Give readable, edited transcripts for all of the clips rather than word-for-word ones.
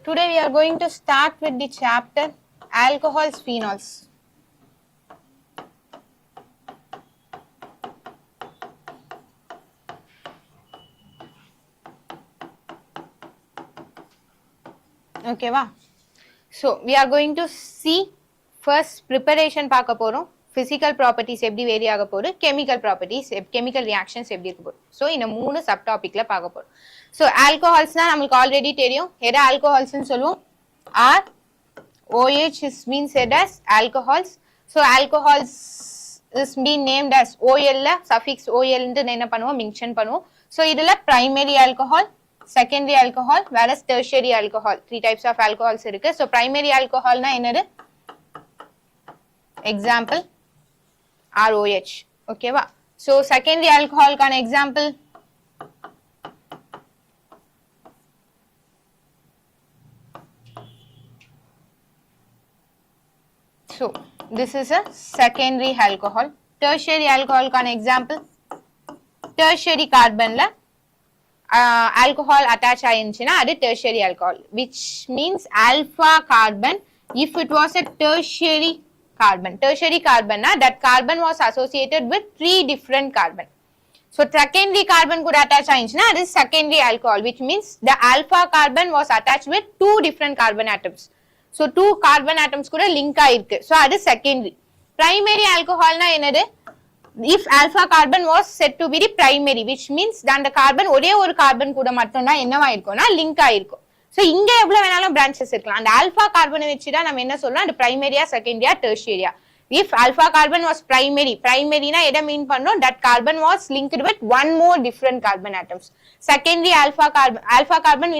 Today we are going to start with the chapter alcohols, phenols. Okay, va? So we are going to see first preparation paaka porom, physical properties eppadi vary aga podu, chemical properties, chemical reactions eppadi irukku podu. So in a moonu subtopic la paaka porom. So alcohols na namakku already theriyum. Eda alcohols nu solluvom? R OH is being said as alcohols. So alcohols is being named as OL la suffix OL nu enna pannuvom mention pannuvom. So idula primary alcohol, secondary alcohol, whereas tertiary alcohol. Three types of alcohols irukku. So primary alcohol na enadu? Example ROH. Okay va? So secondary alcohol kana example? So this is a secondary alcohol. Tertiary alcohol kana example? Tertiary carbon la alcohol attach ayinchina adu tertiary alcohol, which means alpha carbon if it was a tertiary carbon. Tertiary carbon na that carbon was associated with three different carbon. So secondary carbon could attach ayinchina adu secondary alcohol, which means the alpha carbon was attached with two different carbon atoms. So two carbon atoms kuda link aayirukku. So adu secondary. Primary alcohol na enadu? If alpha carbon was said to be the primary, which means then the carbon ore oru carbon kuda mattum da enna aayirukona link aayirukku. So inga evlo venalum branches irukkalam. And alpha carbon vechi da nam enna solrom, and primary ya secondary ya tertiary ya. If alpha carbon was primary na eda mean pannom that carbon was linked with one more different carbon atoms. Secondary alpha carbon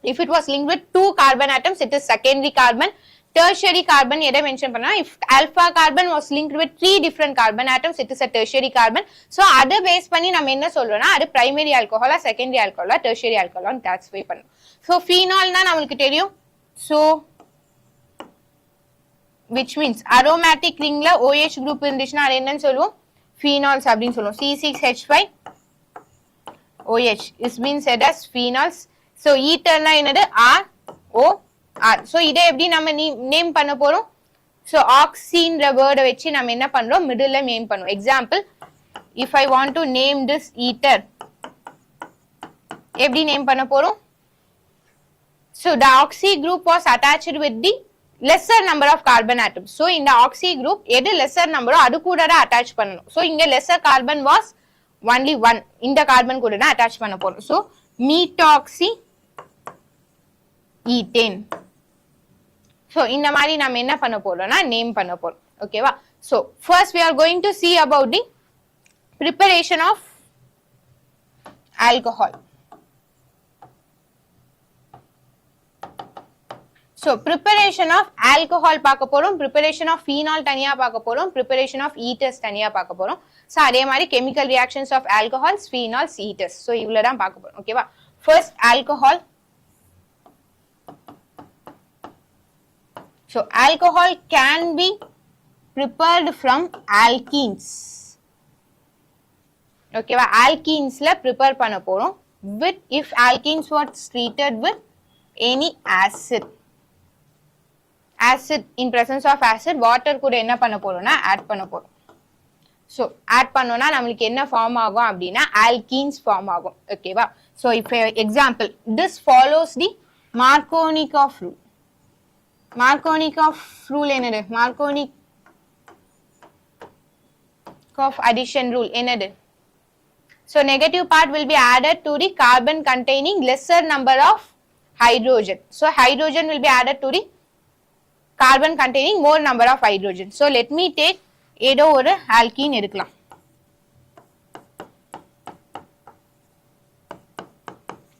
if it was linked with two carbon atoms, it is secondary carbon. Tertiary carbon eda mention panna, if alpha carbon was linked with three different carbon atoms, it is a tertiary carbon. So adu base panni nam enna solrona, adu primary alcohol, secondary alcohol, tertiary alcohol nu classify pannom. So phenol na namakku theriyum. So which means aromatic ring la OH group irundhuchna adu enna solluvom? Phenols appdin solluvom. C6H5 OH is being said as phenols. So ether na enadu? R O R. So ide eppadi nama name panna porom? So oxy indra word vechi nam enna pandrom, middle la name pannuvom. Example, if I want to name this ether, eppadi name panna porom? So the oxy group was attached with the lesser number of carbon atoms. So in the oxy group edu lesser number adu kuda da attach pananum. So inga lesser carbon was only one, in the carbon kuda da attach panna porom. So methoxy ethane. So இந்த மாதிரி நாம என்ன பண்ண போறோம்னா name பண்ண போறோம். ஓகேவா? So first we are going to see about the preparation of alcohol. So preparation of alcohol பார்க்க போறோம், preparation of phenol தனியா பார்க்க போறோம், preparation of ethers தனியா பார்க்க போறோம். So அதே மாதிரி chemical reactions of alcohols, phenols, ethers. So இவ்வளவு தான் பார்க்க போறோம். ஓகேவா? First alcohol. So alcohol can be prepared from alkenes. Okay va? Alkenes la prepare panna porom with, if alkenes was treated with any acid. Acid, in presence of acid, water kuda enna panna poromna add panna porom. So add pannona namakku enna form agum appadina alkenes form agum. Okay va? So if example, this follows the Markovnikov rule. Markovnikov rule enadu? Markovnikov addition rule enadu? So negative part will be added to the carbon containing lesser number of hydrogen. So hydrogen will be added to the carbon containing more number of hydrogen. So let me take edo oru alkene edukalam.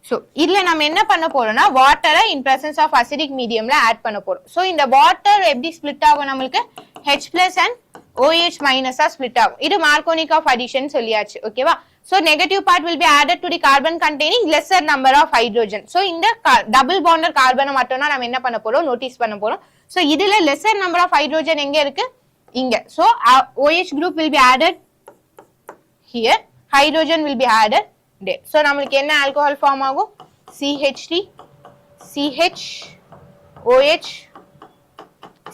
So idla nam enna panna porona, water in presence of acidic medium la add panna porom. So in the water eppadi split agum namakku H plus and OH minus ah split agum. Idu Markovnikov addition solliyaachu. Okay va? So negative part will be added to the carbon containing lesser number of hydrogen. So in the double bonded carbon mattum nam enna panna porom, notice panna porom. So idila lesser number of hydrogen enga irukku? Inga. So OH group will be added here, hydrogen will be added there. So namakku enna alcohol form agum? CH3, CH, OH,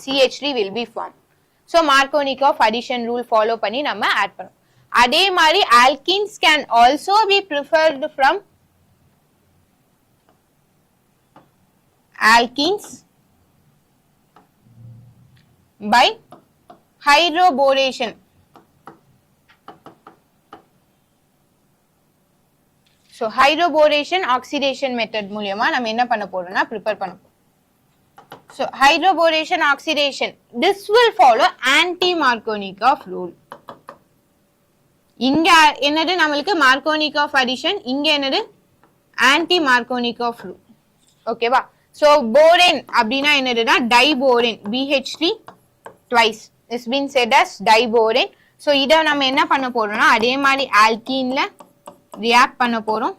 CH3 will be formed. So Markovnikov addition rule follow பண்ணி நம்ம add பண்ணோம். அதே மாதிரி alkenes can also be preferred from alkenes by hydroboration. So hydroboration oxidation method மூலமா நம்ம என்ன பண்ண போறோம்னா prepare பண்ண போறோம். So hydroboration oxidation, this will follow anti-Markovnikov rule. இங்க என்னது நமக்கு Markovnikov addition, இங்க என்னது anti-Markovnikov rule. ஓகேவா? So borane அப்படினா என்னதுனா diborane, BH3 twice it's been said as diborane. So இத நம்ம என்ன பண்ண போறோம்னா அதே மாதிரி alkeneல react பண்ண போறோம்.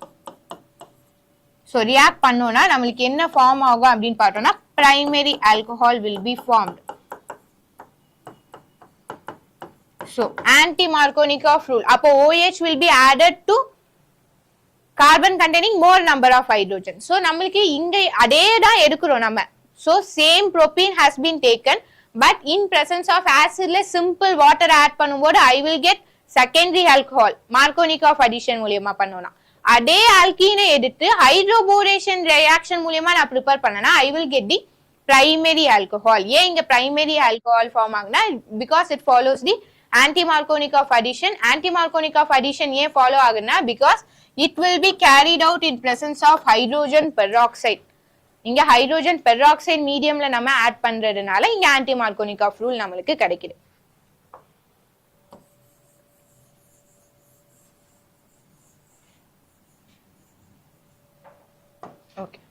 So react பண்ணோம்னா நமக்கு என்ன ஃபார்ம் ஆகும் அப்படினு பார்த்தோம்னா primary alcohol will be formed. So anti-Markovnikov rule, அப்போ OH will be added to carbon containing more number of hydrogen. So நமக்கு இங்க அதே தான் எடுக்கிறோம் நம்ம. So same propene has been taken, but in presence of acidல simple water add பண்ணும்போது I will get secondary alcohol. Markovnikov addition மூலமா பண்ணோம்னா அதே alkene எடுத்து hydroboration reaction மூலமா நான் prepare பண்ணனா I will get the primary alcohol. ஏன் இங்க primary alcohol form ஆகுனா because it follows the anti-Markovnikov addition. Anti-Markovnikov addition ஏன் follow ஆகுனா because it will be carried out in presence of hydrogen peroxide. இங்க hydrogen peroxide mediumல நம்ம add பண்றதுனால இங்க anti-Markovnikov rule நமக்கு கிடைக்குது. Okay.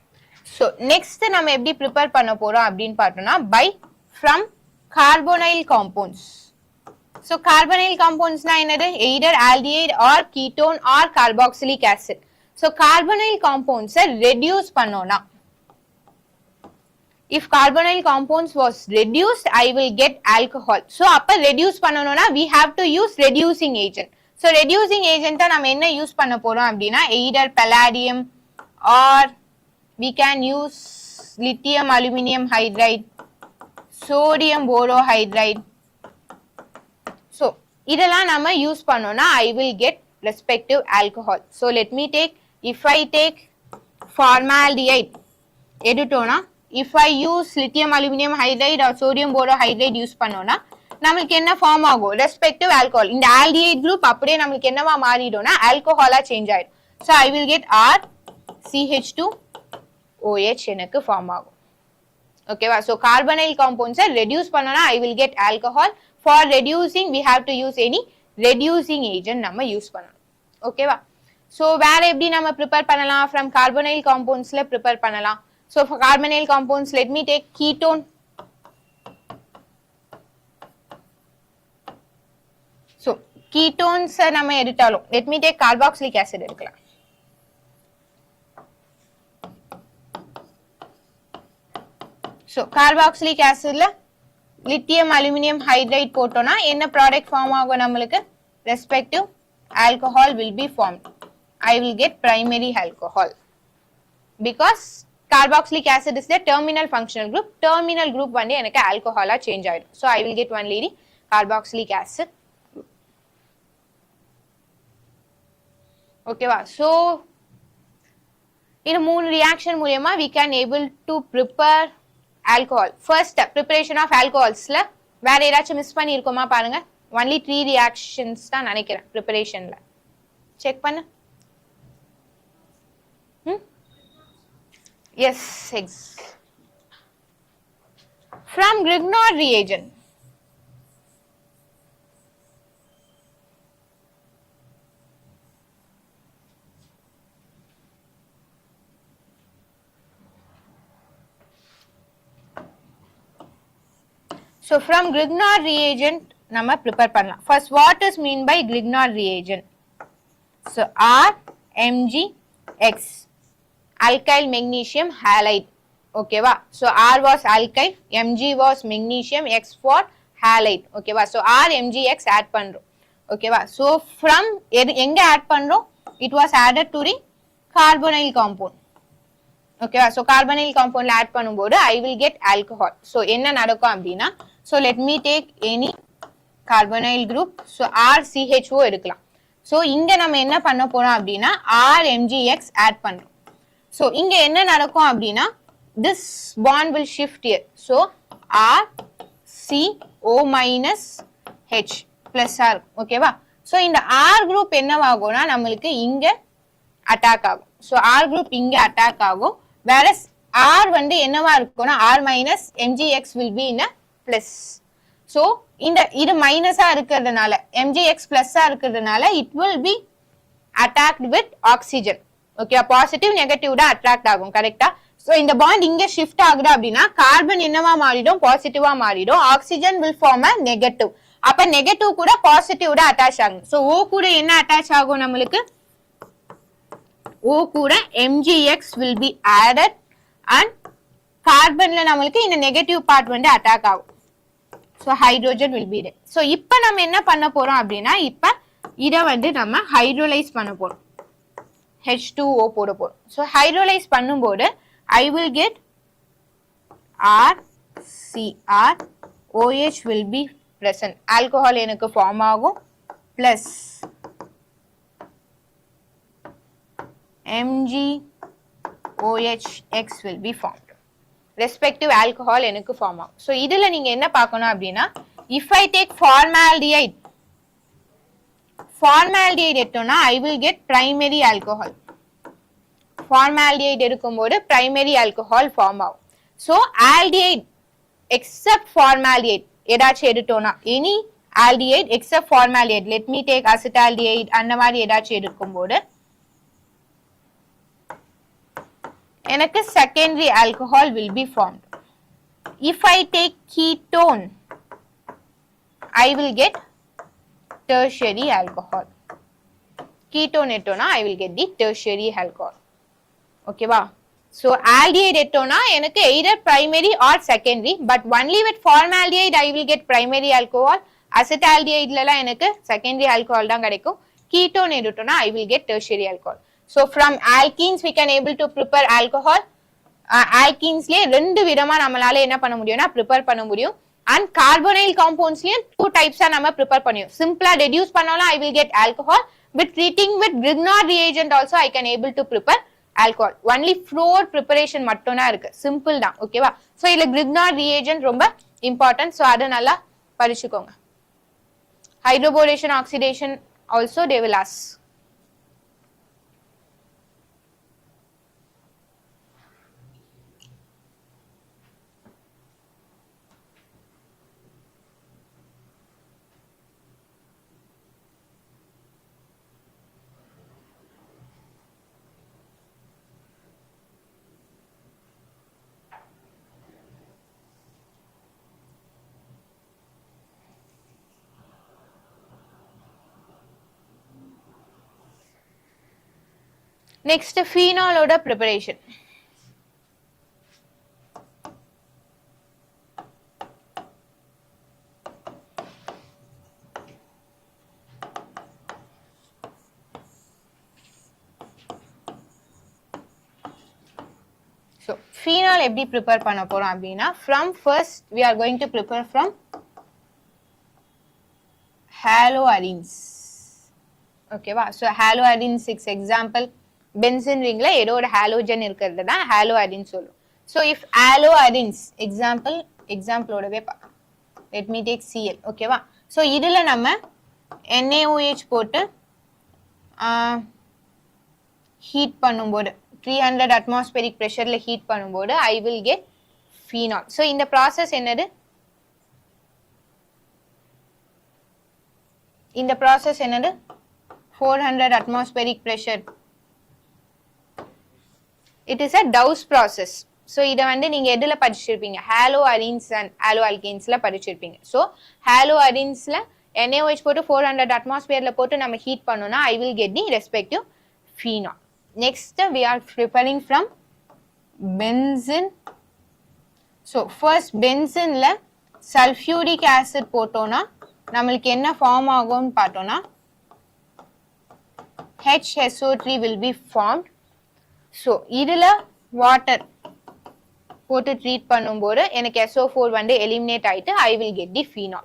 So next நம்ம எப்படி prepare பண்ண போறோம் அப்படினு பார்த்தோம்னா by from carbonyl compounds. So carbonyl compounds na என்னது either aldehyde or ketone or carboxylic acid. So carbonyl compounds reduce பண்ணோம்னா if carbonyl compounds was reduced I will get alcohol. So அப்ப reduce பண்ணனும்னா we have to use reducing agent. So reducing agent நம்ம என்ன use பண்ண போறோம் அப்படினா either palladium or we can use lithium aluminum hydride, sodium borohydride. So இதெல்லாம் நம்ம use பண்ணோம்னா I will get respective alcohol. So let me take, if I take formaldehyde எடுத்தோம்னா if I use lithium aluminum hydride or sodium borohydride use பண்ணோம்னா நமக்கு என்ன form ஆகும் respective alcohol. இந்த aldehyde group அப்படியே நமக்கு என்னவா மாறிடும்னா alcohol-ஆ சேஞ்ச் ஆயிடும். So I will get R CH2 OH எனக்கு ஃபார்ம் ஆகும். ஓகேவா? So carbonyl compounds reduce பண்ணனா I will get alcohol. For reducing we have to use any reducing agent நம்ம யூஸ் பண்ணணும். ஓகேவா? So வேற எப்படி நம்ம prepare பண்ணலாம்? From carbonyl compoundsல prepare பண்ணலாம். So for carbonyl compounds let me take ketone. So ketones நம்ம எடுத்தாலும் let me take carboxylic acid எடுக்கலாம். So carboxylic acidல lithium aluminum hydride போட்டோம்னா என்ன ப்ராடக்ட் ஃபார்ம் ஆகும் நமக்கு respective alcohol will be formed. I will get primary alcohol because carboxylic acid is the terminal functional group. Terminal group வந்து எனக்கு alcohol-ஆ change ஆயிடும். So I will get only the carboxylic acid. ஓகேவா? So இந்த மூணு reaction மூலமா we can able to prepare alcohol. First step preparation of alcoholsல வேற ஏதாச்சும் miss பண்ணி இருக்கோமா பாருங்க. only 3 reactions தான் நினைக்கிறேன் preparationல. செக் பண்ணு. Yes, from Grignard reagent. So from Grignard reagent நம்ம prepare பண்ணலாம். First what is mean by Grignard reagent? So R MgX alkyl magnesium halide. Okay va? So R was alkyl, Mg was magnesium, X for halide. Okay va? So R MgX add பண்றோம். Okay va? So from எங்க add பண்றோம்? It was added to the carbonyl compound. ஓகேவா? So carbonyl காம்பவுண்ட்ல add பண்ணும்போது I will get alcohol. So என்ன நடக்கும் அப்படின்னா, so let me take any carbonyl group. So RCHO எடுக்கலாம். So இங்க நம்ம என்ன பண்ண போறோம் அப்படின்னா RMgX ஆட் பண்றோம். ஸோ இங்க என்ன நடக்கும் அப்படின்னா this bond will shift here. So RCO minus H plus R. ஓகேவா? ஸோ இந்த R குரூப் என்னவாகும்னா நம்மளுக்கு இங்க அட்டாக் ஆகும். ஸோ R குரூப் இங்க அட்டாக் ஆகும். வேற R வந்து என்னவா இருக்கும்னா R minus MgX will be in plus. So இந்த இது மைனஸா இருக்கிறதுனால MgX பிளஸ்ஸா இருக்கிறதுனால it will be attacked with oxygen. Okay, positive negative தான் அட்ராக்ட் ஆகும். கரெக்டா? ஸோ இந்த பாண்ட் இங்க ஷிஃப்ட் ஆகுது அப்படின்னா கார்பன் என்னவா மாறிடும்? பாசிட்டிவா மாறிடும். Oxygen will form a negative. அப்ப நெகட்டிவ் கூட பாசிட்டிவ் தான் அட்டாச் ஆகும். ஸோ O கூட என்ன அட்டாச் ஆகும் நம்மளுக்கு? O கூட MgX will be added and கார்பன்ல நம்மளுக்கு இந்த நெகட்டிவ் பார்ட் வந்து அட்டாக் ஆகும். So hydrogen will be there. So இப்போ நம்ம என்ன பண்ண போறோம் அப்படின்னா இப்போ இதை வந்து நம்ம ஹைட்ரோலைஸ் பண்ண போறோம். H2O போட போறோம். ஸோ ஹைட்ரோலைஸ் பண்ணும்போது I will get RCr, OH will be present. Alcohol எனக்கு ஃபார்ம் ஆகும் plus MgOHX will be formed. Respective alcohol எனக்கு ஃபார்ம் ஆகும். ஸோ இதுல நீங்க என்ன பார்க்கணும் அப்படின்னா if I take formaldehyde எடுத்தோம்னா I will get primary alcohol. formaldehyde எடுக்கும்போது primary alcohol ஃபார்ம் ஆகும். ஸோ aldehyde except formaldehyde ஏதாச்சும் எடுத்தோம்னா any aldehyde except formaldehyde, let me take acetaldehyde அந்த மாதிரி ஏதாச்சும் எடுக்கும்போது எனக்கு secondary alcohol will be formed. If I take ketone, I will get tertiary alcohol. Ketone ettona I will get the tertiary alcohol. Okay ba? So aldehyde ettona enakku either primary or secondary, but only with formaldehyde I will get primary alcohol. Acetaldehyde la enakku secondary alcohol dhaan kedaikum. Ketone ettona I will get tertiary alcohol. So from alkenes we can able to prepare alcohol. Alkenes லயே ரெண்டு விதமா நம்மளால என்ன பண்ண முடியும்னா prepare பண்ண முடியும். And carbonyl compounds லயே two types நம்ம prepare பண்ணியும். Simply reduce பண்ணாலும் I will get alcohol. With treating with Grignard reagent also I can able to prepare alcohol. Only floor preparation மட்டும் தான் இருக்கு. Simple தான். ஓகேவா? So இதுல Grignard reagent ரொம்ப important. So அத நல்லா படிச்சுக்கோங்க. Hydroboration oxidation also they will ask. Next, phenol oda preparation. So, phenol எப்படி prepare பண்ண போறோம் அப்படின்னா from first we are going to prepare from haloarenes. ஓகேவா? So, haloarenes 6 example. Benzene ringல ஏதோ ஒரு halogen இருக்கிறது தான் haloarenes சொல்லும். So if haloarenes example ஓடவே பார்க்கலாம். Let me take Cl. ஓகேவா? So இதுல நம்ம NaOH போட்டு ஹீட் பண்ணும்போது 300 atmospheric pressureல ஹீட் பண்ணும்போது I will get phenol. So இந்த process என்னது? இந்த process என்னது? 400 atmospheric pressure. It is a Dow's process. So இத வந்து நீங்க எதுல படிச்சிருப்பீங்க? Haloarenes and haloalkanesல படிச்சிருப்பீங்க. So haloarenesல NaOH போட்டு 400 atmosphereல போட்டு நம்ம ஹீட் பண்ணோம்னா I will get the respective phenol. Next we are preparing from benzene. So first benzeneல sulfuric acid போட்டோம்னா நமக்கு என்ன ஃபார்ம் ஆகும்னு பார்த்தோம்னா HSO3 will be formed. So இதுல water போட்டு ட்ரீட் பண்ணும்போது எனக்கு SO4 வந்து எலிமினேட் ஆயிட்டு I will get the phenol.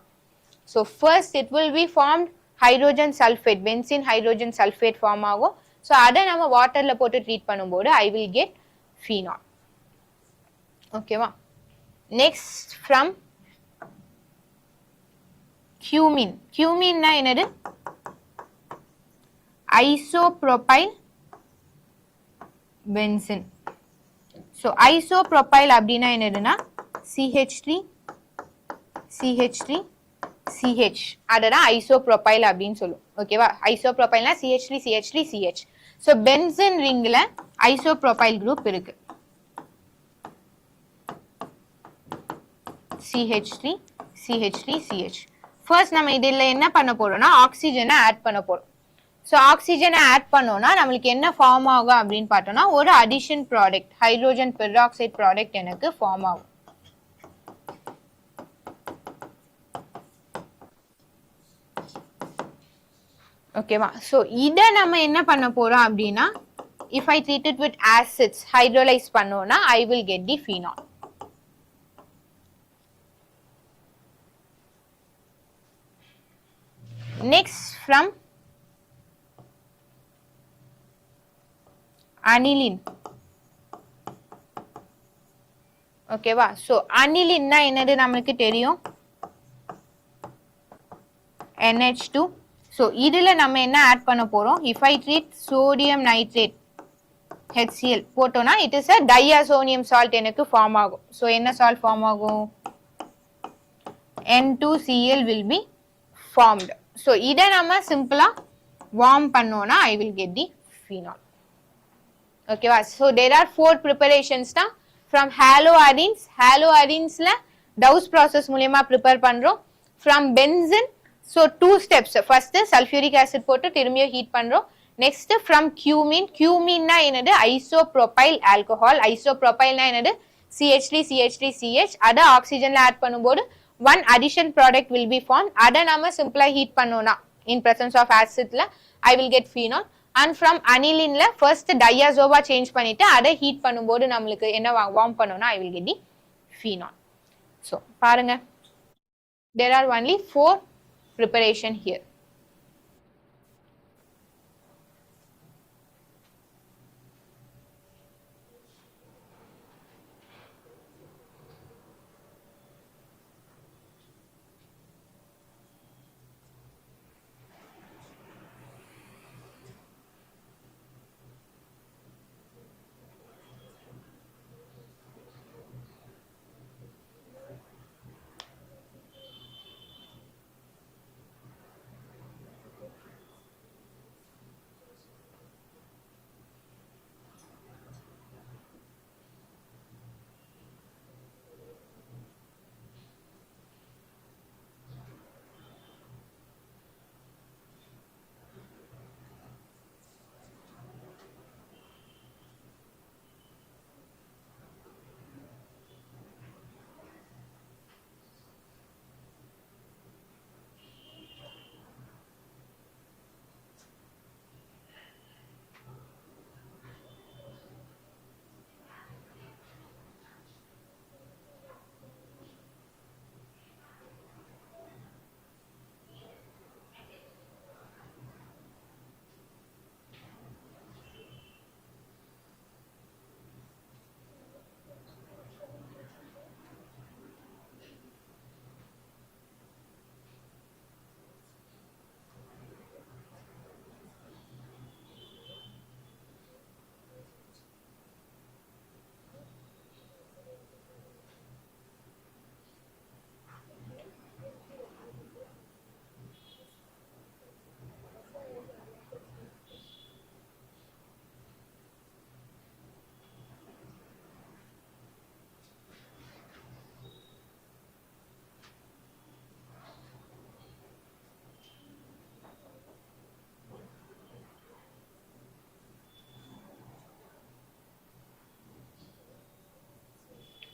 So first it will be formed hydrogen sulfate, benzene hydrogen sulfate form ஆகும். So அதை நம்ம வாட்டர்ல போட்டு ட்ரீட் பண்ணும்போது I will get phenol. ஓகேவா? Next from cumene. Cumene na என்னது? Isopropyl benzene. So isopropyl அப்படினா என்னதுன்னா CH3 CH3 CH அததான் isopropyl அப்படின்னு சொல்லும். ஓகேவா? isopropylனா CH3 CH3 CH. So benzene ringல isopropyl group இருக்கு. CH3 CH3 CH. First நம்ம இதில என்ன பண்ண போறோம்னா ஆக்ஸிஜனை ஆட் பண்ண போறோம். So ஆக்ஸிஜனை ஆட் பண்ணோம்னா நமக்கு என்ன ஃபார்ம் ஆகும் அப்படினு பார்த்தோம்னா ஒரு addition product hydrogen peroxide product எனக்கு ஃபார்ம் ஆகும். ஓகேவா? So இத நம்ம என்ன பண்ண போறோம் அப்படினா if I treat it with acids hydrolyze பண்ணோம்னா I will get the phenol. Next from aniline. ஓகேவா? So aniline னா என்னது நமக்கு தெரியும் NH2. So இதுல நம்ம என்ன ஆட் பண்ண போறோம் if I treat sodium nitrate HCl போட்டோம்னா it is a diazonium salt எனக்கு ஃபார்ம் ஆகும். So என்ன சால்ட் ஃபார்ம் ஆகும் N2Cl will be formed. So இத நம்ம சிம்பிளா வார்ம் பண்ணோம்னா I will get the phenol. ஓகேவா? So there are 4 preparations தான் from haloarenes. Haloarenesல Dow's process மூலமா prepare பண்றோம். From benzene, so 2 steps. First sulfuric acid போட்டு திரும்பியும் ஹீட் பண்றோம். Next from cumene. Cumene னா என்னது isopropyl alcohol. Isopropyl னா என்னது CH3 CH3 CH. அத ஆக்ஸிஜன்ல ஆட் பண்ணும்போது one addition product will be formed. அத நாம சிம்பிளா ஹீட் பண்ணோம்னா in presence of acidல I will get phenol. And from aniline la first diazoa change பண்ணிட்டு அத ஹீட் பண்ணும்போது நமக்கு என்ன வார்ம் பண்ணோம்னா I will get the phenol. So பாருங்க there are only 4 preparation here.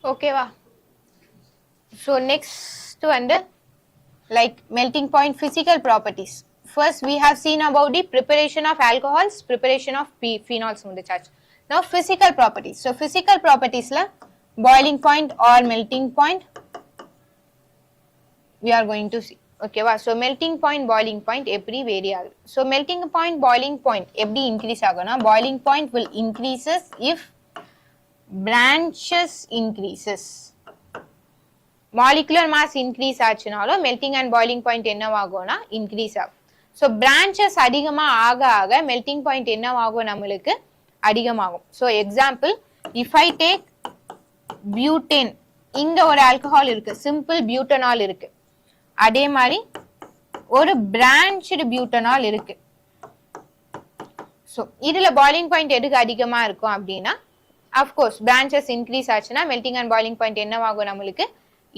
Okay va? So next one like melting point physical properties. First we have seen about the preparation of alcohols, preparation of phenols. Now physical properties. So physical properties la boiling point or melting point we are going to see. Okay va? So melting point, boiling point eppadi vary agudhu. So melting point, boiling point eppadi increase aguna? Boiling point will increases if branches increases. Molecular mass increase ஆச்சுனாலும் melting and boiling point என்னவாகும்னா increase ஆகும். So branches அதிகமா ஆக ஆக melting point என்னவாகும் நம்மளுக்கு அதிகமாகும். So example, if I take butane, இங்க ஒரு alcohol இருக்கு, simple butanol இருக்கு. அதே மாதிரி ஒரு branched butanol இருக்கு. So இதுல boiling point எதுக்கு அதிகமா இருக்கும் அப்படின்னா, of course branches increase ஆச்சுனா melting and boiling point என்னவாகும் நம்மளுக்கு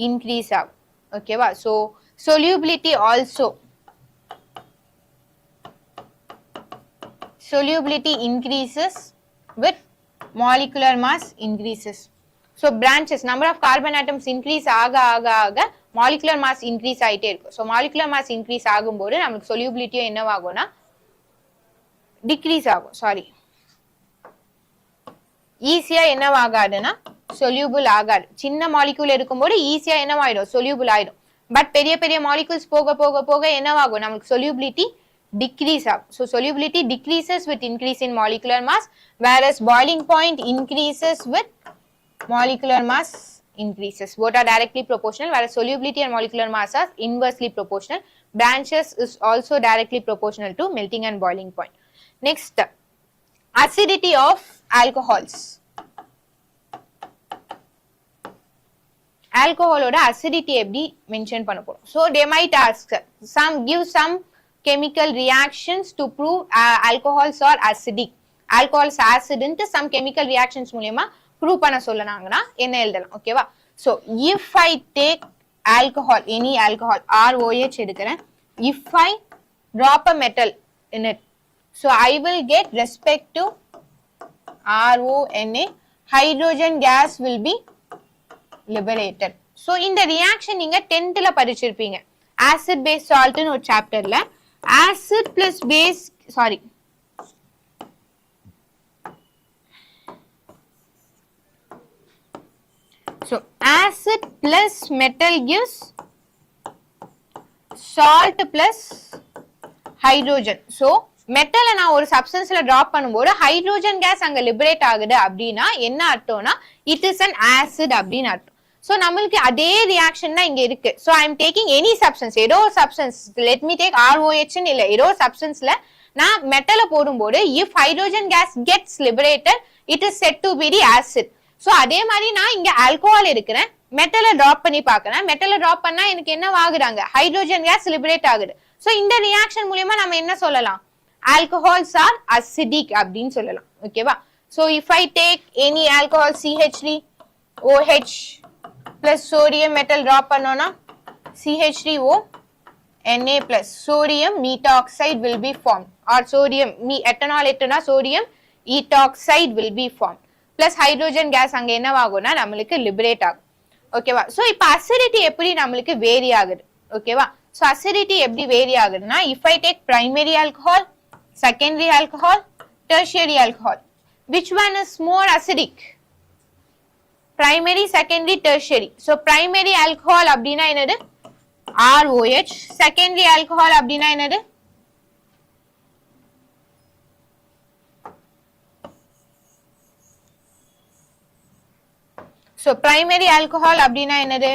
increase ஆகும். ஓகேவா? So solubility also, solubility increases with molecular mass increases. So branches, number of carbon atoms increase ஆக ஆக ஆக molecular mass increase ஆயிட்டே இருக்கும். So molecular mass increase ஆகும்போது நமக்கு solubility என்னவாகும்னா decrease ஆகும். சாரி, ஈஸியா என்னவாகாதுன்னா soluble ஆகாது. சின்ன மாலிக்யூல் இருக்கும்போது ஈஸியா என்னவாயிடும் soluble ஆயிடும். பட் பெரிய பெரிய மாலிக்யூல்ஸ் போக போக போக என்னவாகும் நமக்கு solubility decrease ஆகும். So solubility decreases with increase in molecular mass, whereas boiling point increases with molecular mass increases. Both are directly proportional, whereas solubility and molecular mass are inversely proportional. Branches is also directly proportional to melting and boiling point. Next, acidity of alcohols. Alcohol oda acidity eppadi mention panna porom. So they might ask give some chemical reactions to prove alcohols are acidic. Alcohols acid into some chemical reactions மூலமா prove பண்ண சொன்னாங்கன்னா என்ன எழுதலாம்? ஓகேவா? So if I take alcohol, any alcohol, ROH எடுக்கிறேன், if I drop a metal in it, so I will get respect to RONA, hydrogen gas will be liberated. So இந்த reaction நீங்க 10th ல படிச்சிருப்பீங்க, acid base salt னு ஒரு chapterல acid plus base, sorry, so acid plus metal gives salt plus hydrogen. So மெட்டலை நான் ஒரு சப்ஸ்டன்ஸ்ல drop பண்ணும்போது hydrogen case அங்க லிபரேட் ஆகுது அப்படின்னா என்ன அர்த்தம்னா இட் இஸ் அன் ஆசிட் அப்படின்னு அர்த்தம். சோ நம்மளுக்கு அதே ரியாக்ஷன் தான் இங்க இருக்கு. So I am taking any substance, ஏதோ substance, let me take ROH இல்ல, ஏதோ சப்ஸ்டன்ஸ்ல நான் மெட்டலை போடும்போது if hydrogen gas gets liberated it is said to be the acid. So அதே மாதிரி நான் இங்க ஆல்கஹால் எடுக்கிறேன், மெட்டலை டிராப் பண்ணி பாக்குறேன், மெட்டலை டிராப் பண்ணா எனக்கு என்ன ஆகுறாங்க ஹைட்ரோஜன் கேஸ் லிபரேட் ஆகுது. சோ இந்த ரியாக்ஷன் மூலமா நம்ம என்ன சொல்லலாம்? Alcohols are acidic அப்படின்னு சொல்லலாம். ஓகேவா? So if I take any alcohol CH3OH plus sodium metal drop பண்ணோம்னா CH3O Na plus sodium metoxide will be formed, or sodium ethanol etona sodium etoxide will be formed, plus hydrogen gas அங்க என்னவாகும்னா நம்மளுக்கு liberate ஆகும். ஓகேவா? So இப்போ acidity எப்படி நம்மளுக்கு vary ஆகுது? ஓகேவா? சோ அசிடிட்டி எப்படி வேரி ஆகுதுன்னா if I take primary alcohol, secondary alcohol, tertiary alcohol, which one is more acidic? Primary, secondary, tertiary. So primary alcohol அப்படினா என்னது? ROH. Secondary alcohol அப்படினா என்னது? So primary alcohol அப்படினா என்னது?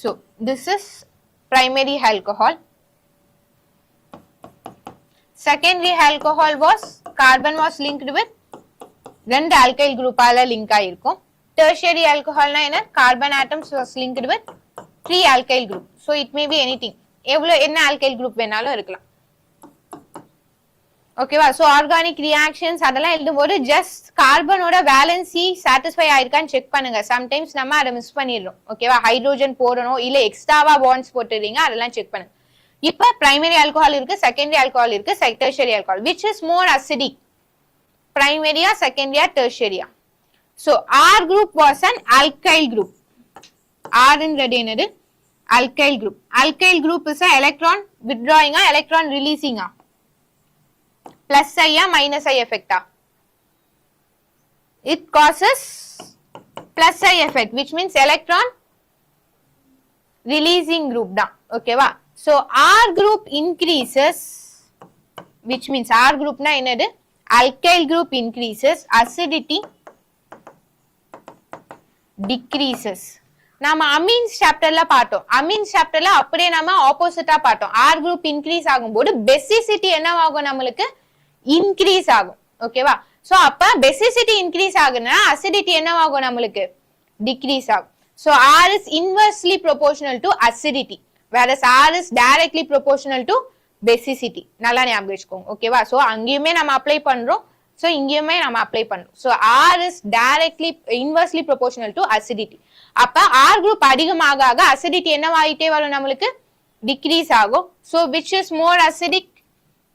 So this is primary alcohol. Secondary alcohol was carbon was linked with ரெண்டு alkyl group ஆல link ஆயிருக்கும். Tertiary alcohol na என்ன? Carbon atoms was linked with 3 alkyl group. So it may be anything. எவ்வளவு என்ன alkyl group வேணாலும் இருக்கலாம். ஓகேவா? So organic reactions அதெல்லாம் எழுதும்போது just கார்பனோட வேலன்சி சாட்டிஸ்ஃபை ஆயிருக்கான்னு செக் பண்ணுங்க. சம்டைம்ஸ் நம்ம அதை மிஸ் பண்ணிடுறோம். ஓகேவா? ஹைட்ரோஜன் போடணும் இல்ல எக்ஸ்ட்ராவா பாண்ட்ஸ் போட்டுறீங்க, அதெல்லாம் செக் பண்ணுங்க. இப்ப பிரைமரி ஆல்கஹால் இருக்கு, செகண்டரி ஆல்கஹால் இருக்கு, tertiary alcohol. which is more acidic? பிரைமரியா, செகண்டரியா, டெர்ஷியரியா? So R group was an alkyl group. R ன்றது என்னது? Alkyl group. Alkyl group is a electron withdrawing or electron releasing. Plus I or minus I effect. it causes plus I effect, which means electron releasing group da. Okay va? So R group increases, which means R group na enadu? Alkyl group increases, acidity decreases. நாம amines chapterல பார்த்தோம். amines chapterல அப்படியே நாம ஆப்போசிட்டா பார்த்தோம். R group increase ஆகும்போது basicity என்னவாகும் நமக்கு? increase ஆகும். ஓகேவா? சோ அப்ப basicity increase ஆகுனா acidity என்னவாகும் நமக்கு? decrease ஆகும். So R is inversely proportional to acidity, whereas R is directly proportional to basicity. நல்லா ஞாபகம் வச்சுக்கோங்க. ஓகேவா? சோ அங்கேயுமே நம்ம அப்ளை பண்றோம். So இங்கேயுமே நம்ம அப்ளை பண்றோம். So R is directly inversely proportional to acidity. அப்ப R group அதிகமாக ஆக acidity என்னவாயிட்டே வரும் நமக்கு? decrease ஆகும். So which is more acidic?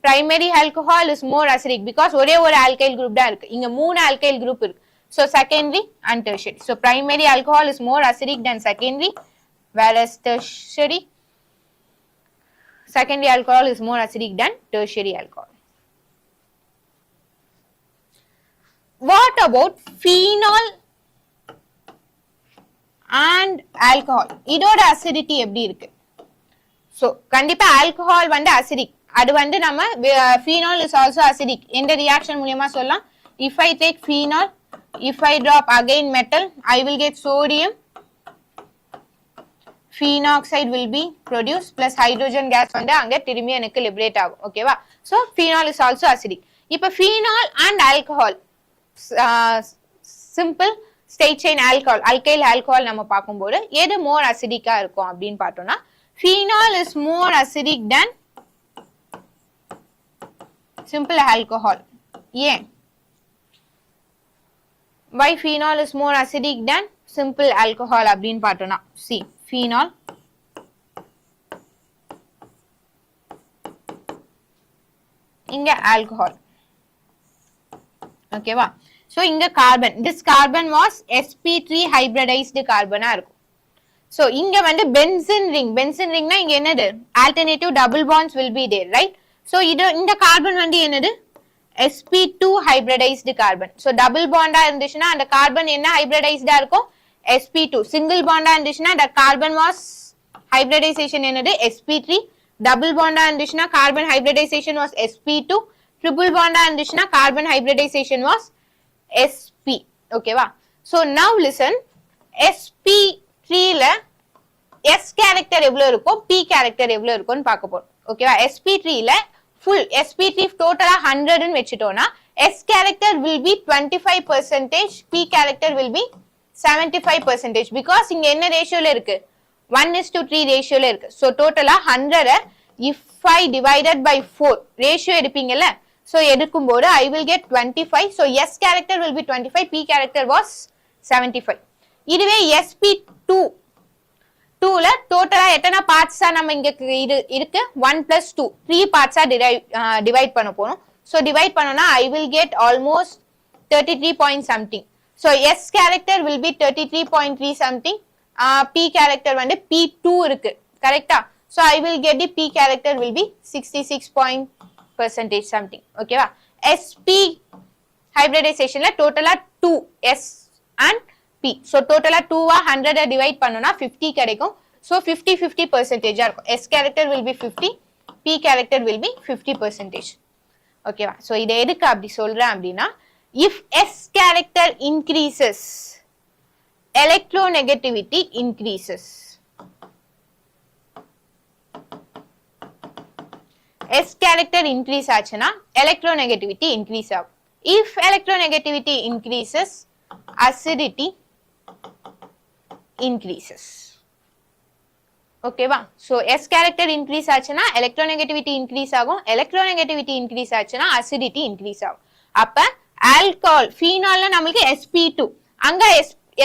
Primary alcohol is more acidic because ஒரே ஒரு alkyl group தான் இருக்கு. இங்க மூணு alkyl group இருக்கு. So secondary and tertiary. So primary alcohol is more acidic than secondary, whereas secondary alcohol is more acidic than tertiary alcohol. What about phenol and alcohol? இதோட acidity எப்படி இருக்கு? So கண்டிப்பா alcohol வந்து acidic. அது வந்து நம்ம phenol is also acidic. இந்த reaction மூலமா சொல்லலாம். If I take phenol, if I drop again metal, I will get sodium phenoxide will be produced plus hydrogen gas வந்து அங்க திரும்பி எனக்கு liberate ஆகும். ஓகேவா? So phenol is also acidic. இப்ப phenol and alcohol, simple straight chain alcohol, alkyl alcohol நம்ம பார்க்கும்போது எது more acidic-ஆ இருக்கும் அப்படின்னு பார்த்தோம்னா phenol is more acidic than simple alcohol. ஏன்? Why phenol is more acidic than simple alcohol அப்படின்னு பார்த்தோம்னா see phenol இங்க alcohol. ஓகேவா? so இங்க carbon, this carbon was sp3 hybridized carbon ஆ இருக்கும். so இங்க வந்து benzene ring னா இங்க என்னது? alternative double bonds will be there, right? so இது இந்த carbon வந்து என்னது? sp2 hybridized carbon. so double bond ஆ இருந்துச்சுனா அந்த carbon என்ன hybridized ஆ இருக்கும்? sp2. single bond ஆ இருந்துச்சுனா the carbon was hybridization என்னது? sp3. double bond ஆ இருந்துச்சுனா carbon hybridization was sp2. triple bond ஆ இருந்துச்சுனா carbon hybridization was sp. ஓகேவா? so now listen, sp3 ல s character எவ்வளவு இருக்கும், p character எவ்வளவு இருக்கும்னு பார்க்க போறோம். ஓகேவா? sp3 ல full sp3 total 100 ன்னு வெச்சிட்டோம்னா s character will be 25%, p character will be 75% because இங்க என்ன ரேஷியோல இருக்கு? 1:3 ரேஷியோல இருக்கு. so total 100 if I divided by 4 ratio எடுப்பீங்கல, so எடுக்கும்போது I will get 25. so s character will be 25, p character was 75. இதுவே sp2 ல டோட்டலா எத்தனை பார்ட்ஸா நம்ம இங்க இருக்கு? 1 plus 2 3 பார்ட்ஸா டிவைட் பண்ண போறோம். so டிவைட் பண்ணோம்னா I will get almost 33 point something. so s character will be 33.3 something. p character வந்து p2 இருக்கு, கரெக்ட்டா? so I will get the p character will be 66% something. ஓகேவா? sp hybridization ல டோட்டலா 2 s and p. so டோட்டலா 2 ஆ 100 divide பண்ணோம்னா 50 கிடைக்கும். so 50% ஆ இருக்கும். s character will be 50, p character will be 50%. ஓகேவா? so இத எதுக்கு அப்படி சொல்றேன் அப்படினா if s character increases, electronegativity increases. s character increase ஆச்சுனா electronegativity increase ஆகும். if electronegativity increases, acidity increases. ஓகேவா? so s character increase ஆச்சுனா electronegativity increase ஆகும். electronegativity increase ஆச்சுனா acidity increase ஆகும். அப்ப alcohol phenol ல நமக்கு sp2, அங்க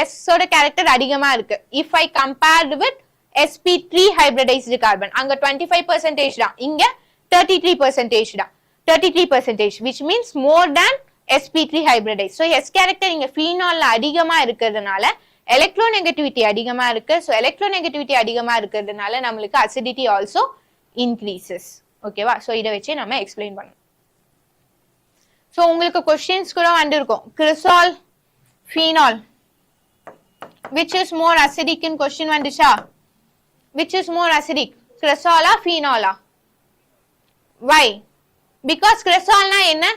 s ஓட character அதிகமா இருக்கு. if I compared with sp3 hybridized carbon, அங்க 25% தான், இங்க 33% தான். 33% which means more than sp3 hybridized. so s character இங்க phenol ல அதிகமா இருக்கிறதுனால electronegativity அதிகமா இருக்கு. so electronegativity அதிகமா இருக்கிறதுனால நமக்கு acidity also increases. ஓகேவா? so இத வச்சு நம்ம எக்ஸ்பிளைன் பண்ணோம். so உங்களுக்கு क्वेश्चंस கூட வந்திருக்கும். cresol Phenol. Which is more acidic in question 1, Disha? Which is more acidic? Cresol or phenol? Why? Because cresol na enna?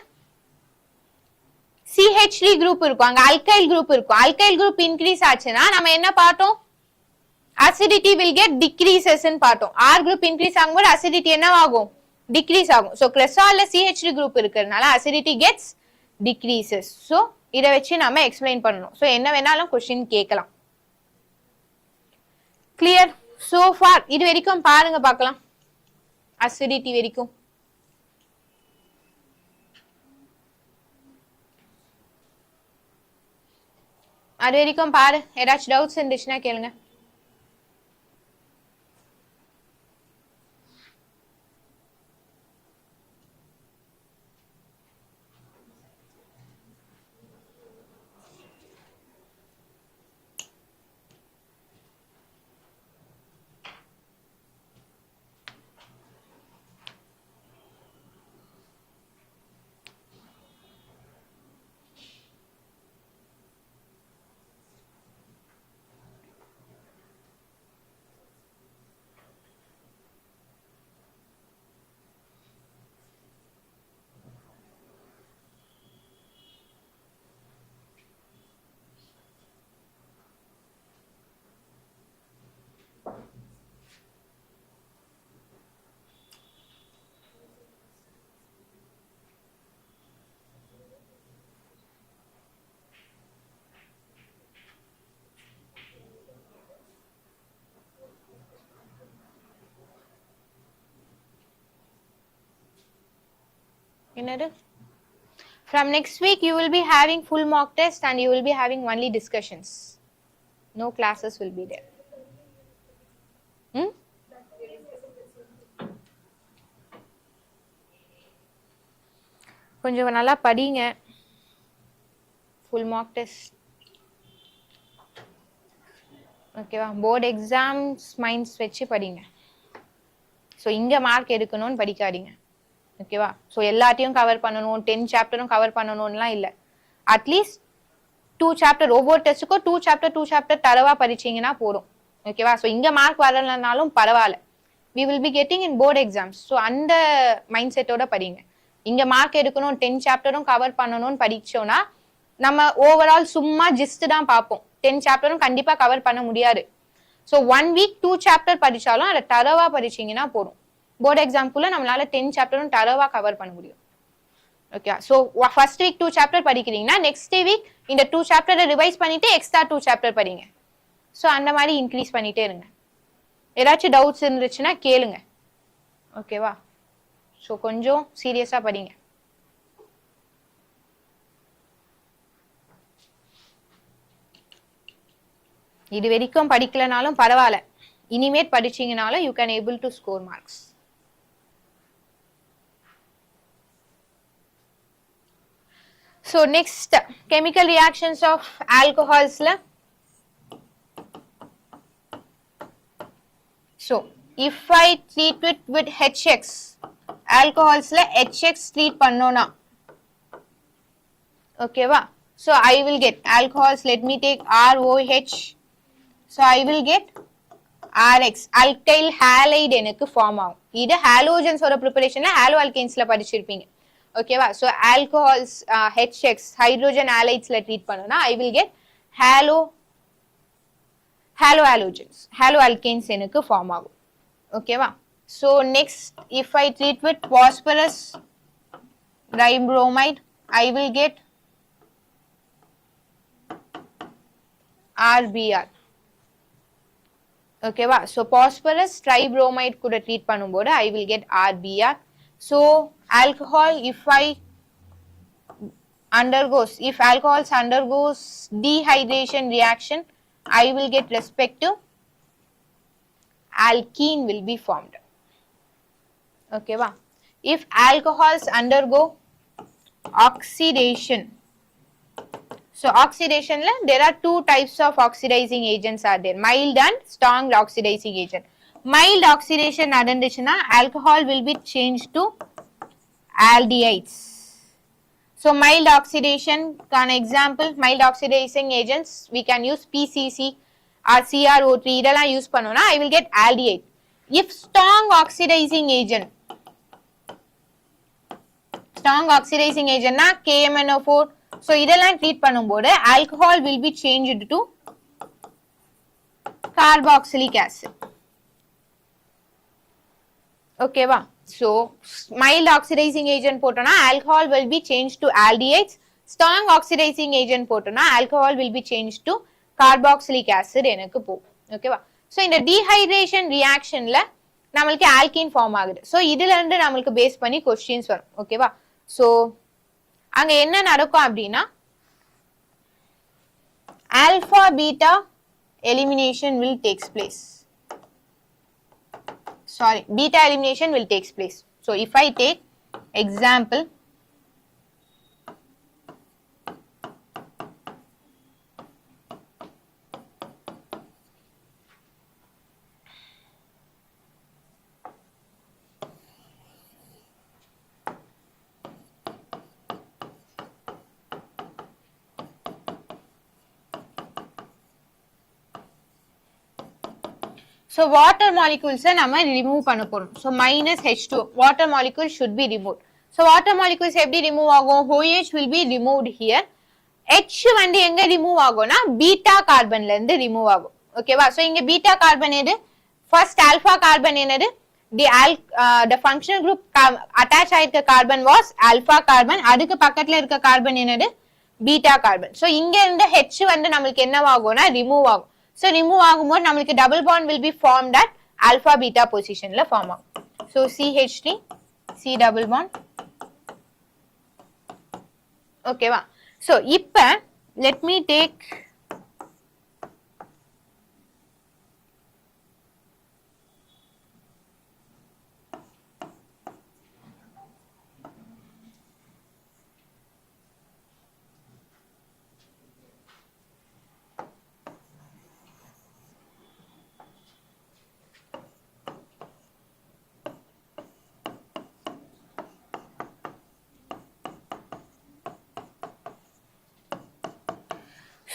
CH3 group இருக்கும், அங்க alkyl group இருக்கும். Alkyl group increase ஆச்சுனா நம்ம என்ன பார்த்தோம்? Acidity will get decreases ன்னு பார்த்தோம். R group increase ஆகும்போது acidity என்ன ஆகும்? Decrease ஆகும். So cresol CH3 group இருக்கிறதுனால acidity gets decreases. So இத வச்சு நாம explain பண்ணனும். So என்ன வேணாலும் question கேட்கலாம். Clear? So far இது வரைக்கும் பாருங்க பார்க்கலாம். Acidity வரைக்கும். அது வரைக்கும் பாரு. ஏதாச்சும் டவுட்ஸ் இருந்துச்சுன்னா கேளுங்க. என்னது? From next week you will be having full mock test and you will be having only discussions. No classes will be there. கொஞ்சம் நல்லா படிங்க. Full mock test. ஓகேவா? போர்டு எக்ஸாம்ஸ் மைண்ட்ஸ் வச்சு படிங்க. ஸோ இங்கே மார்க் எடுக்கணும்னு படிக்காதீங்க. ஓகேவா? ஸோ எல்லாத்தையும் கவர் பண்ணணும், 10 சாப்டரும் கவர் பண்ணணும்லாம் இல்லை. அட்லீஸ்ட் 2 சாப்டர், ஒவ்வொரு டெஸ்ட்டுக்கும் 2 சாப்டர் தரவா படிச்சீங்கன்னா போதும். ஓகேவா? ஸோ இங்கே மார்க் வரலனாலும் பரவாயில்ல. We will be getting in board exams. So அந்த மைண்ட் செட்டோட படிங்க. இங்கே மார்க் எடுக்கணும், 10 சாப்டரும் கவர் பண்ணணும்னு படிச்சோன்னா நம்ம ஓவரால் சும்மா ஜிஸ்ட் தான் பார்ப்போம். 10 சாப்டரும் கண்டிப்பாக கவர் பண்ண முடியாது. ஸோ 1 வீக் 2 சாப்டர் படித்தாலும் அதை தரவா படிச்சிங்கன்னா போதும். போர்டு எக்ஸாம்குள்ளே நம்மளால 10 சாப்டரும் தரவா கவர் பண்ண முடியும். Okay, so first week 2 chapter படிக்கிறீங்கன்னா நெக்ஸ்ட் வீக் இந்த 2 சாப்டரை ரிவைஸ் பண்ணிட்டு எக்ஸ்ட்ரா 2 சாப்டர் படிங்க. ஸோ அந்த மாதிரி இன்க்ரீஸ் பண்ணிட்டே இருங்க. ஏதாச்சும் டவுட்ஸ் இருந்துச்சுன்னா கேளுங்க. ஓகேவா? ஸோ கொஞ்சம் சீரியஸாக படிங்க. இது வரைக்கும் படிக்கலனாலும் பரவாயில்ல, இனிமேட் படிச்சீங்கனாலும் you can able to score marks. So next, chemical reactions of alcohols la. So if I treat it with HX, alcohols la HX treat pannona. Okay va? So I will get alcohols, let me take ROH. So I will get RX, alkyl halide enakku form agum. Idu halogens oda preparation la halo alkanes la padichirpinga. Okay va? So alcohols HX hydrogen halides la treat pannona, I will get halogens, halo alkanes enakku form agum. Okay va? So next, if I treat with phosphorus dibromide, I will get RBr. Okay va? So phosphorus tribromide kuda treat பண்ணும்போது I will get RBr. So alcohol, if alcohols undergoes dehydration reaction, I will get respective alkene will be formed. Okay va? If alcohols undergo oxidation, so oxidation la there are 2 types of oxidizing agents are there, mild and strong oxidizing agent. Mild oxidation நடந்துச்சுன்னா alcohol will be changed to aldehydes. So mild oxidation, an example, mild oxidizing agents, we can use PCC or CrO3, இதெல்லாம் use பண்ணோம்னா I will get aldehyde. If strong oxidizing agent na KMNO4, so இதெல்லாம் treat பண்ணும்போது alcohol will be changed to carboxylic acid. Okay va? So mild oxidizing agent போட்டோம்னா alcohol will be changed to aldehydes. Strong oxidizing agent போட்டோம்னா alcohol will be changed to carboxylic acid எனக்கு போகும். Okay va? So இந்த dehydration reactionல நமக்கு alkene form ஆகுது. So இதுல இருந்து நமக்கு பேஸ் பண்ணி questions வரும். Okay va? So அங்க என்ன நடக்கும் அப்படினா alpha beta elimination will takes place. Sorry, beta elimination will takes place. So if I take example, so water molecules நம்ம remove பண்ண போறோம். So minus H2, water molecule should be removed. So water molecules எப்படி remove ஆகும்? OH will be removed here. H வந்து எங்க remove ஆகும்னா beta carbonல இருந்து remove ஆகும். ஓகேவா? So இங்க beta carbon எது? First alpha carbon என்னது? The functional group attach ஆயிருக்க carbon was alpha carbon. அதுக்கு பக்கத்துல இருக்க carbon என்னது? Beta carbon. So இங்க இருந்து H வந்து நமக்கு என்னவாகும்னா remove ஆகும். So remove ஆகும்போது நமக்கு double bond will be formed at alpha beta positionல form ஆகும். So CH3 C double bond. Okay வா? So இப்ப let me take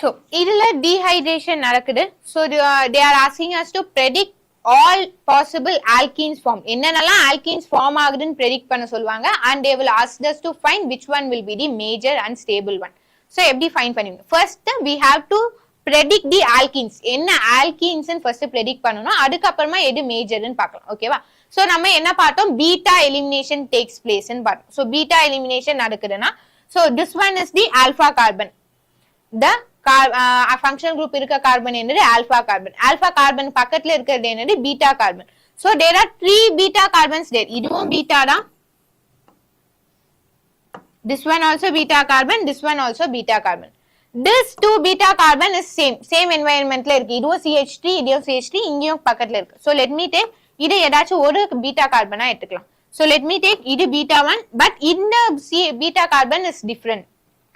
so இதுல dehydration நடக்குது. So they are asking us to predict all possible alkenes form. என்னென்னலாம் alkenes form ஆகுதுன்னு predict பண்ண சொல்லுவாங்க and they will ask us to find which one will be the major and stable one. So எப்படி find பண்ணுவீங்க? First we have to predict the alkenes. என்ன alkenes ன்னு first predict பண்ணனும். அதுக்கு அப்புறமா எது major ன்னு பார்க்கலாம். ஓகேவா? So நம்ம என்ன பார்த்தோம்? Beta elimination takes place ன்னு பார்த்தோம். So beta elimination நடக்குதுன்னா so this one is the alpha carbon. The functional group இருக்க carbon என்னது alpha carbon. Alpha carbon பக்கத்துல இருக்கிறது என்னது beta carbon. So there are 3 beta carbons there. இதுவும் beta தான். This one also beta carbon, this one also beta carbon. This 2 beta carbon is same environmentல இருக்கு. இதுவும் CH3, இதுவும் CH3, இங்கேயும் பக்கத்துல இருக்கு. So let me take இது ஏதாச்சும் ஒரு beta carbon எடுத்துக்கலாம். So let me take இது beta 1 but இந்த beta carbon is different.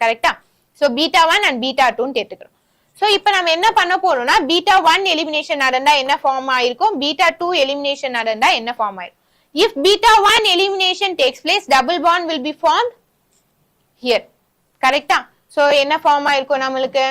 கரெக்ட்டா? So beta 1 and beta 2 ன்னு எடுத்துக்கிறோம். So இப்போ நம்ம என்ன பண்ண போறோம்னா beta 1 elimination நடந்தா என்ன ஃபார்ம் ஆயிருக்கும், beta 2 elimination நடந்தா என்ன ஃபார்ம் ஆயிருக்கும். If beta 1 elimination takes place, double bond will be formed here. கரெக்ட்டா? So என்ன ஃபார்ம் ஆயிருக்கும் நமக்கு?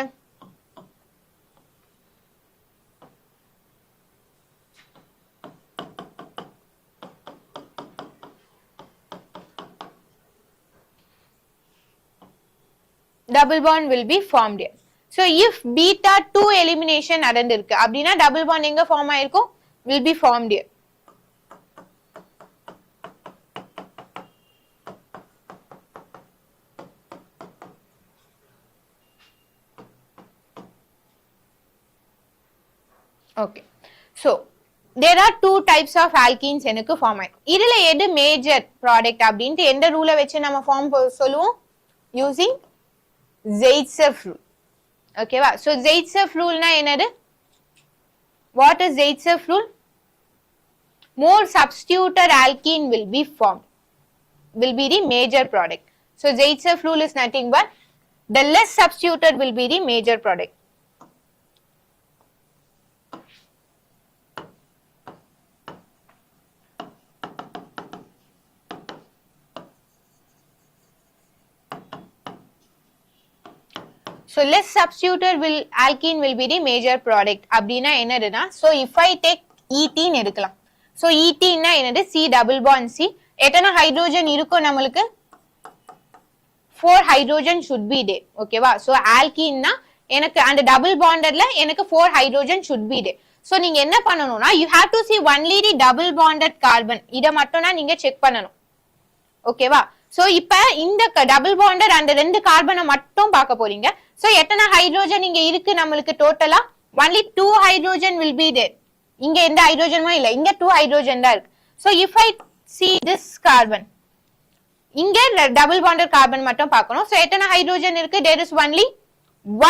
Double bond will be formed here. So if beta 2 elimination நடந்திருக்கு அப்படினா double bond எங்க ஃபார்ம் ஆயிருக்கும்? Will be formed here. Okay. So there are 2 types of alkenes எனக்கு form ஆயிருக்கும். இதுல எது major product அப்படினு எந்த ரூலை வச்சு நம்ம ஃபார்ம் சொல்லுவோம்? Using Zaitsev rule. Okay va? So Zaitsev rule na enadu? What is Zaitsev rule? More substituted alkene will be formed, will be the major product. So Zaitsev rule is nothing but the less substituted will be the major product. So less substituted alkene will be the major product. அப்படினா என்னதுனா, so if I take ethene எடுக்கலாம். So ethene னா என்னது, C double bond C. எத்தனை hydrogen இருக்கும் நம்மளுக்கு? 4 hydrogen should be there. Okay வா? So alkene னா எனக்கு அந்த double bondedல எனக்கு 4 hydrogen should be there. So நீங்க என்ன பண்ணனும்னா, you have to see only the double bonded carbon. இத மட்டும் தான் நீங்க செக் பண்ணனும். ஓகேவா? சோ இப்ப இந்த டபுள் பாண்டட் அந்த ரெண்டு கார்பனை மட்டும் பார்க்க போறீங்க. சோ எத்தனை ஹைட்ரோஜன் இங்க இருக்கு நம்மளுக்கு டோட்டலா? only 2 hydrogen will be there. இங்க எந்த ஹைட்ரோஜனும் இல்ல, இங்க 2 ஹைட்ரோஜன் தான் இருக்கு. So if I see this carbon, இங்க டபுள் பாண்டட் கார்பன் மட்டும் பார்க்கணும். சோ எத்தனை ஹைட்ரோஜன் இருக்கு? there is only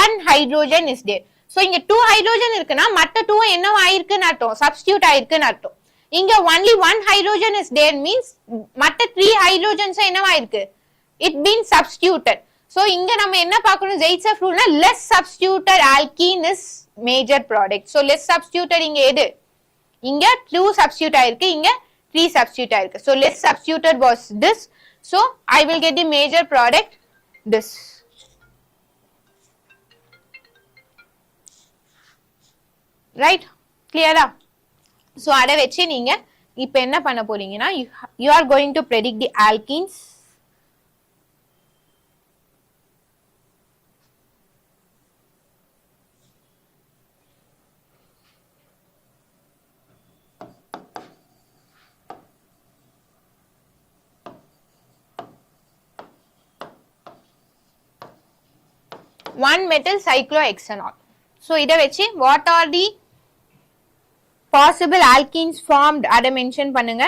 1 hydrogen is there. So இங்க 2 ஹைட்ரோஜன் இருக்குன்னா மத்த 2 என்னவா ஆயிருக்குன்னு அர்த்தம், சப்ஸ்டிட்யூட் ஆயிருக்குன்னு அர்த்தம். இங்க only 1 hydrogen is there means மத்த 3 hydrogens என்னவா இருக்கு, it been substituted. So இங்க நம்ம என்ன பார்க்கணும், Zaitsev ruleனா less substituted alkene is major product. So less substituted இங்க எது, இங்க 2 substitute ஆயிருக்கு, இங்க 3 substitute ஆயிருக்கு. So less substituted was this. So I will get the major product this. Right? Clear ah? So அத வெச்சு நீங்க இப்ப என்ன பண்ண போறீங்கன்னா, you are going to predict the alkenes. One metal cyclohexanol. So இத வெச்சு what are the possible alkenes formed அத மென்ஷன் பண்ணுங்க.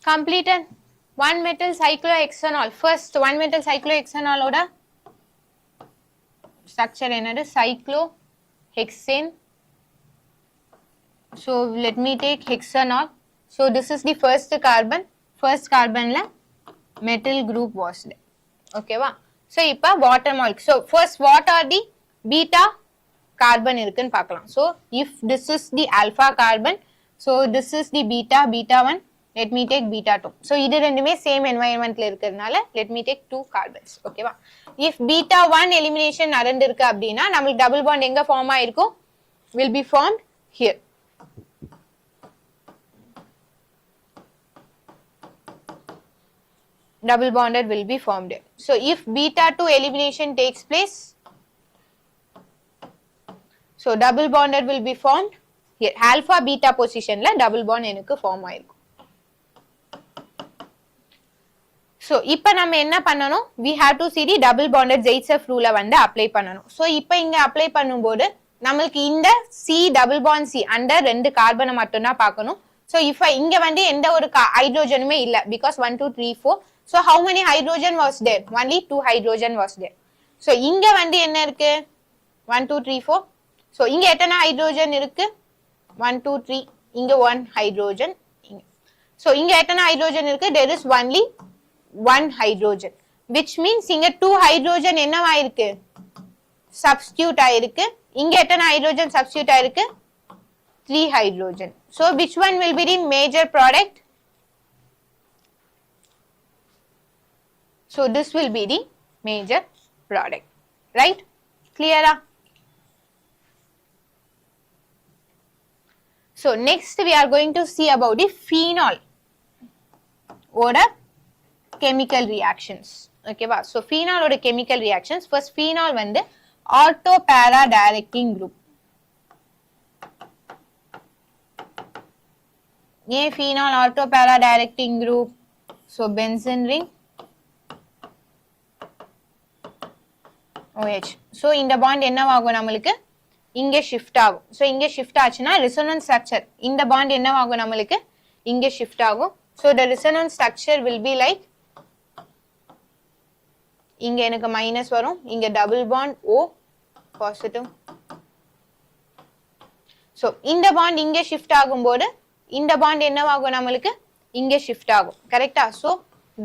Completed. 1 metal cyclohexanol. First 1 metal cyclohexanol oda structure enadu, cyclohexane. So let me take hexanol. So this is the first carbon. First carbon la metal group was there. Okay va? So ipa water molecule. So first what are the beta carbon irukku paakalam. So if this is the alpha carbon, so this is the beta 1. Let me take beta 2. So இது ரெண்டுமே same environment ல இருக்கிறதுனால let me take 2 carbons. Okay வா? If beta 1 elimination நடந்திருக்கு அப்படினா நமக்கு double bond எங்க form ஆயிருக்கும்? Will be formed here. Double bonded will be formed here. So if beta 2 elimination takes place, so double bonded will be formed here. Alpha beta position la double bond எனக்கு form ஆயிருக்கும். So இப்போ நம்ம என்ன பண்ணனும், we have to see the double bonded Zaitsev rule வந்து apply பண்ணனும். So இப்போ இங்க அப்ளை பண்ணும்போது நமக்கு இந்த C double bond C under ரெண்டு கார்பனை மட்டும் தான் பார்க்கணும். So if இங்க வந்து எந்த ஒரு ஹைட்ரோஜனுமே இல்ல, because 1 2 3 4. So how many hydrogen was there? Only 2 hydrogen was there. So இங்க வந்து என்ன இருக்கு? 1 2 3 4. So இங்க எத்தனை ஹைட்ரோஜன் இருக்கு? 1 2 3. இங்க 1 ஹைட்ரோஜன். So இங்க எத்தனை ஹைட்ரோஜன் இருக்கு? There is only 1 hydrogen, which means இங்க 2 hydrogen என்னவா இருக்கு? Substitute ஆயிருக்கு. இங்க எத்தனை hydrogen substitute ஆயிருக்கு? 3 hydrogen. So which one will be the major product? So this will be the major product, right? Clear? So next we are going to see about the phenol order chemical reactions. Okay ba? So phenol oda chemical reactions. First phenol வந்து ortho para directing group. ये phenol ortho para directing group. So benzene ring OH. So இந்த bond என்னவாகும் நமக்கு? இங்க shift ஆகும். So இங்க shift ஆச்சுனா resonance structure. இந்த bond என்னவாகும் நமக்கு? இங்க shift ஆகும். So the resonance structure will be like இங்க எனக்கு மைனஸ் வரும், இங்க double bond O positive. So இந்த பாண்ட் இங்க ஷிஃப்ட் ஆகும்போது இந்த பாண்ட் என்னவாகும் நமக்கு? இங்க ஷிஃப்ட் ஆகும். கரெக்ட்டா? So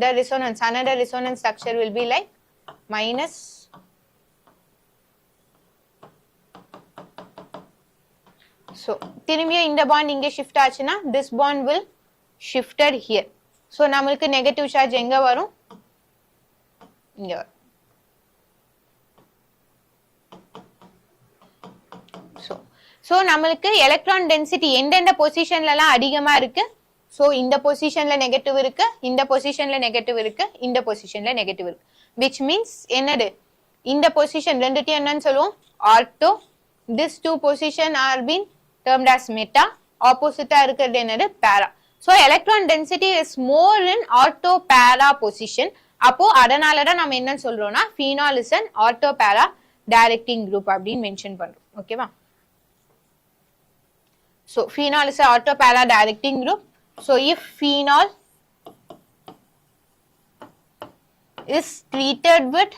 the resonance, another resonance structure will be like minus so திரும்பியும் இந்த பாண்ட் இங்க ஷிஃப்ட் ஆச்சுனா this bond will shifted here. So நமக்கு நெகட்டிவ் சார்ஜ் எங்க வரும்? இங்க வரும். So நமக்கு எலக்ட்ரான் டென்சிட்டி எந்தெந்த பொசிஷன்லலாம் அதிகமா இருக்கு? So இந்த பொசிஷன்ல நெகட்டிவ் இருக்கு, இந்த பொசிஷன்ல நெகட்டிவ் இருக்கு, இந்த பொசிஷன்ல நெகட்டிவ் இருக்கு. Which means என்னது? இந்த பொசிஷன் ரெண்டுத்தையும் என்னன்னு சொல்லுவோம்? Ortho. This two position are been termed as meta. ஆப்போசிட்டா இருக்கிறது என்னது? para. So electron density is more in ortho para position. அப்போ அதனால தான் நாம என்ன சொல்றோம்னா phenol is an ortho para directing group அப்படினு மென்ஷன் பண்றோம். ஓகேவா? So phenol is an ortho para directing group. So if phenol is treated with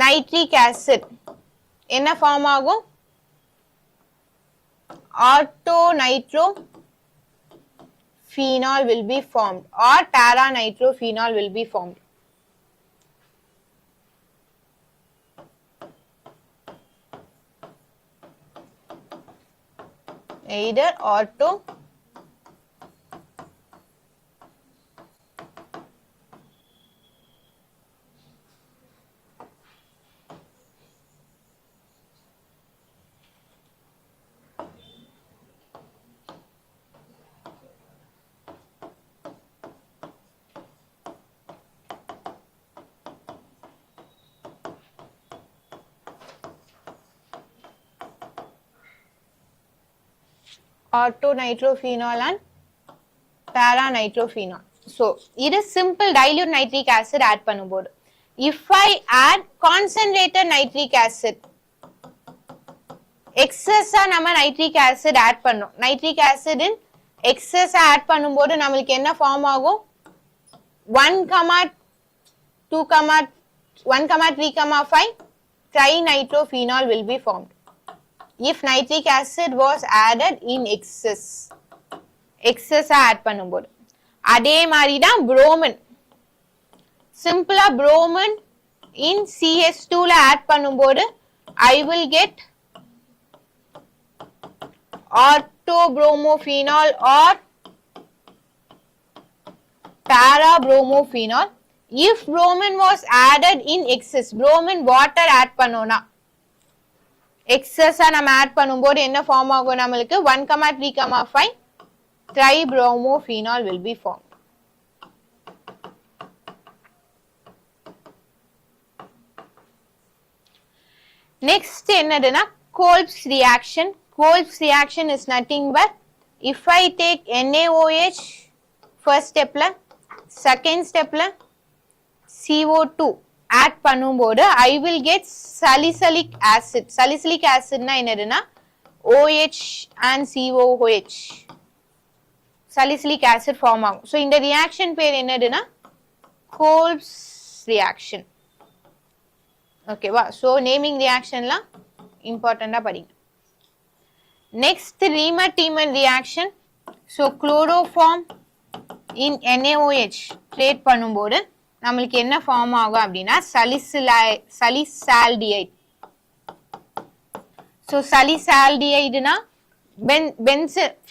nitric acid, என்ன ஃபார்ம் ஆகும்? Ortho nitro phenol will be formed or para nitro phenol will be formed. Either ortho orthonitrophenol and paranitrophenol. So it is simple dilute nitric acid add பண்ணும்போது. If I add concentrated nitric acid, excess நம்ம nitric acid add பண்ணோம். Nitric acid in excess add பண்ணும்போது நமக்கு என்ன form ஆகும்? 1,3,5 trinitrophenol will be formed. If nitric acid was added in excess add பண்ணும்போது. அதே மாதிரி தான் bromine. Simpler bromine in CS2 ல add பண்ணும்போது I will get orthobromophenol or parabromophenol. If bromine was added in excess, bromine water add பண்ணோம்னா excess நம்ம add பண்ணும்போது என்ன ஃபார்ம் ஆகும் நமக்கு? 1,3,5 tribromophenol will be formed. Next என்னதுன்னா Kolb's reaction. Kolb's reaction is nothing but if I take NaOH first stepல second step la CO2 add பண்ணும்போது I will get salicylic acid. Salicylic acid na என்னதுன்னா OH and COOH. Salicylic acid form ஆகும். So இந்த reaction பேர் என்னதுன்னா Kolb's reaction. Okay வா? So naming reaction la important படிங்க. Next Riemann-Tiemann reaction. So chloroform in NaOH create பண்ணும்போது நம்மளுக்கு என்ன ஃபார்ம் ஆகும் அப்படின்னா salicylaldehyde. So salicylaldehydeனா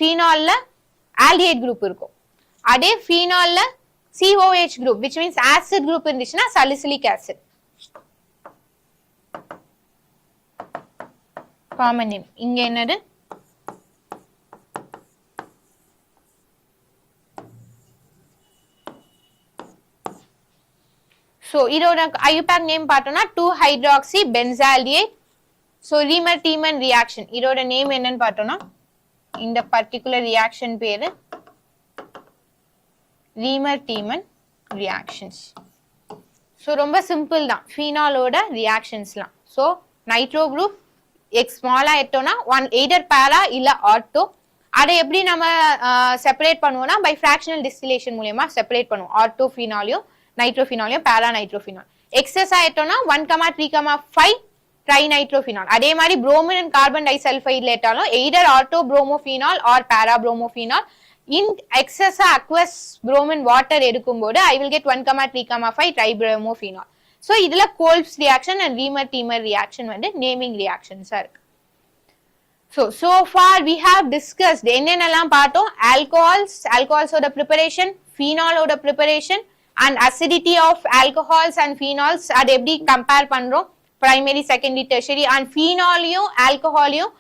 phenolல aldehyde group இருக்கும். அதே phenolல COH group which means acid group இருந்துச்சுன்னா salicylic acid. Common name. இங்க என்னது? So இதோட IUPAC name பார்த்தோம்னா 2-hydroxy benzaldehyde. So Riemann-Tiemann reaction. இதோட நேம் என்னன்னு பார்த்தோம்னா இந்த particular reaction பேரு Riemann-Tiemann reactions. So ரொம்ப சிம்பிள் தான் phenolோட reactionsலாம். So nitro group X small எடுத்தோம்னா either para இல்ல auto. அதை எப்படி நம்ம செப்பரேட் பண்ணுவோம்னா by fractional distillation மூலமா செப்பரேட் பண்ணுவோம். auto phenolயும் நைட்ரோஃபினாலையும் para நைட்ரோஃபினால். எக்ஸஸ் ஆயிட்டோம்னா 1,3,5 ட்ரைநைட்ரோஃபினால். அதே மாதிரி புரோமின் அண்ட் கார்பன் டைசல்ஃபைட்ல ஏட்டாலும் either auto bromophenol or para bromophenol. In excess aqueous bromine water எடுக்கும்போது I will get 1,3,5 tribromophenol. So இதுல Kolb's reaction and Riemann-Tiemann reaction வந்து naming reactions இருக்கு. So far we have discussed என்னென்னலாம் பார்த்தோம்? alcohols ஓட preparation, phenol ஓட preparation and acidity of alcohols and phenols அது எப்படி compare பண்றோம் primary, secondary, tertiary and phenolயும் alcoholயும்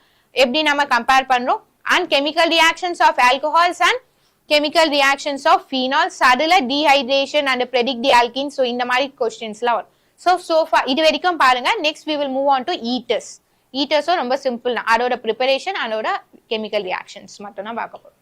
எப்படி நம்ம compare பண்றோம் and chemical reactions of alcohols and chemical reactions of phenols அதுல dehydration and predict the alkenes. So இந்த மாதிரி questionsலாம் வரும். So far இது வரைக்கும் பாருங்க. Next we will move on to ethers. ethers ரொம்ப சிம்பிள் தான். அதோட preparation அதோட chemical reactions மட்டும் தான் பார்க்க போறோம்.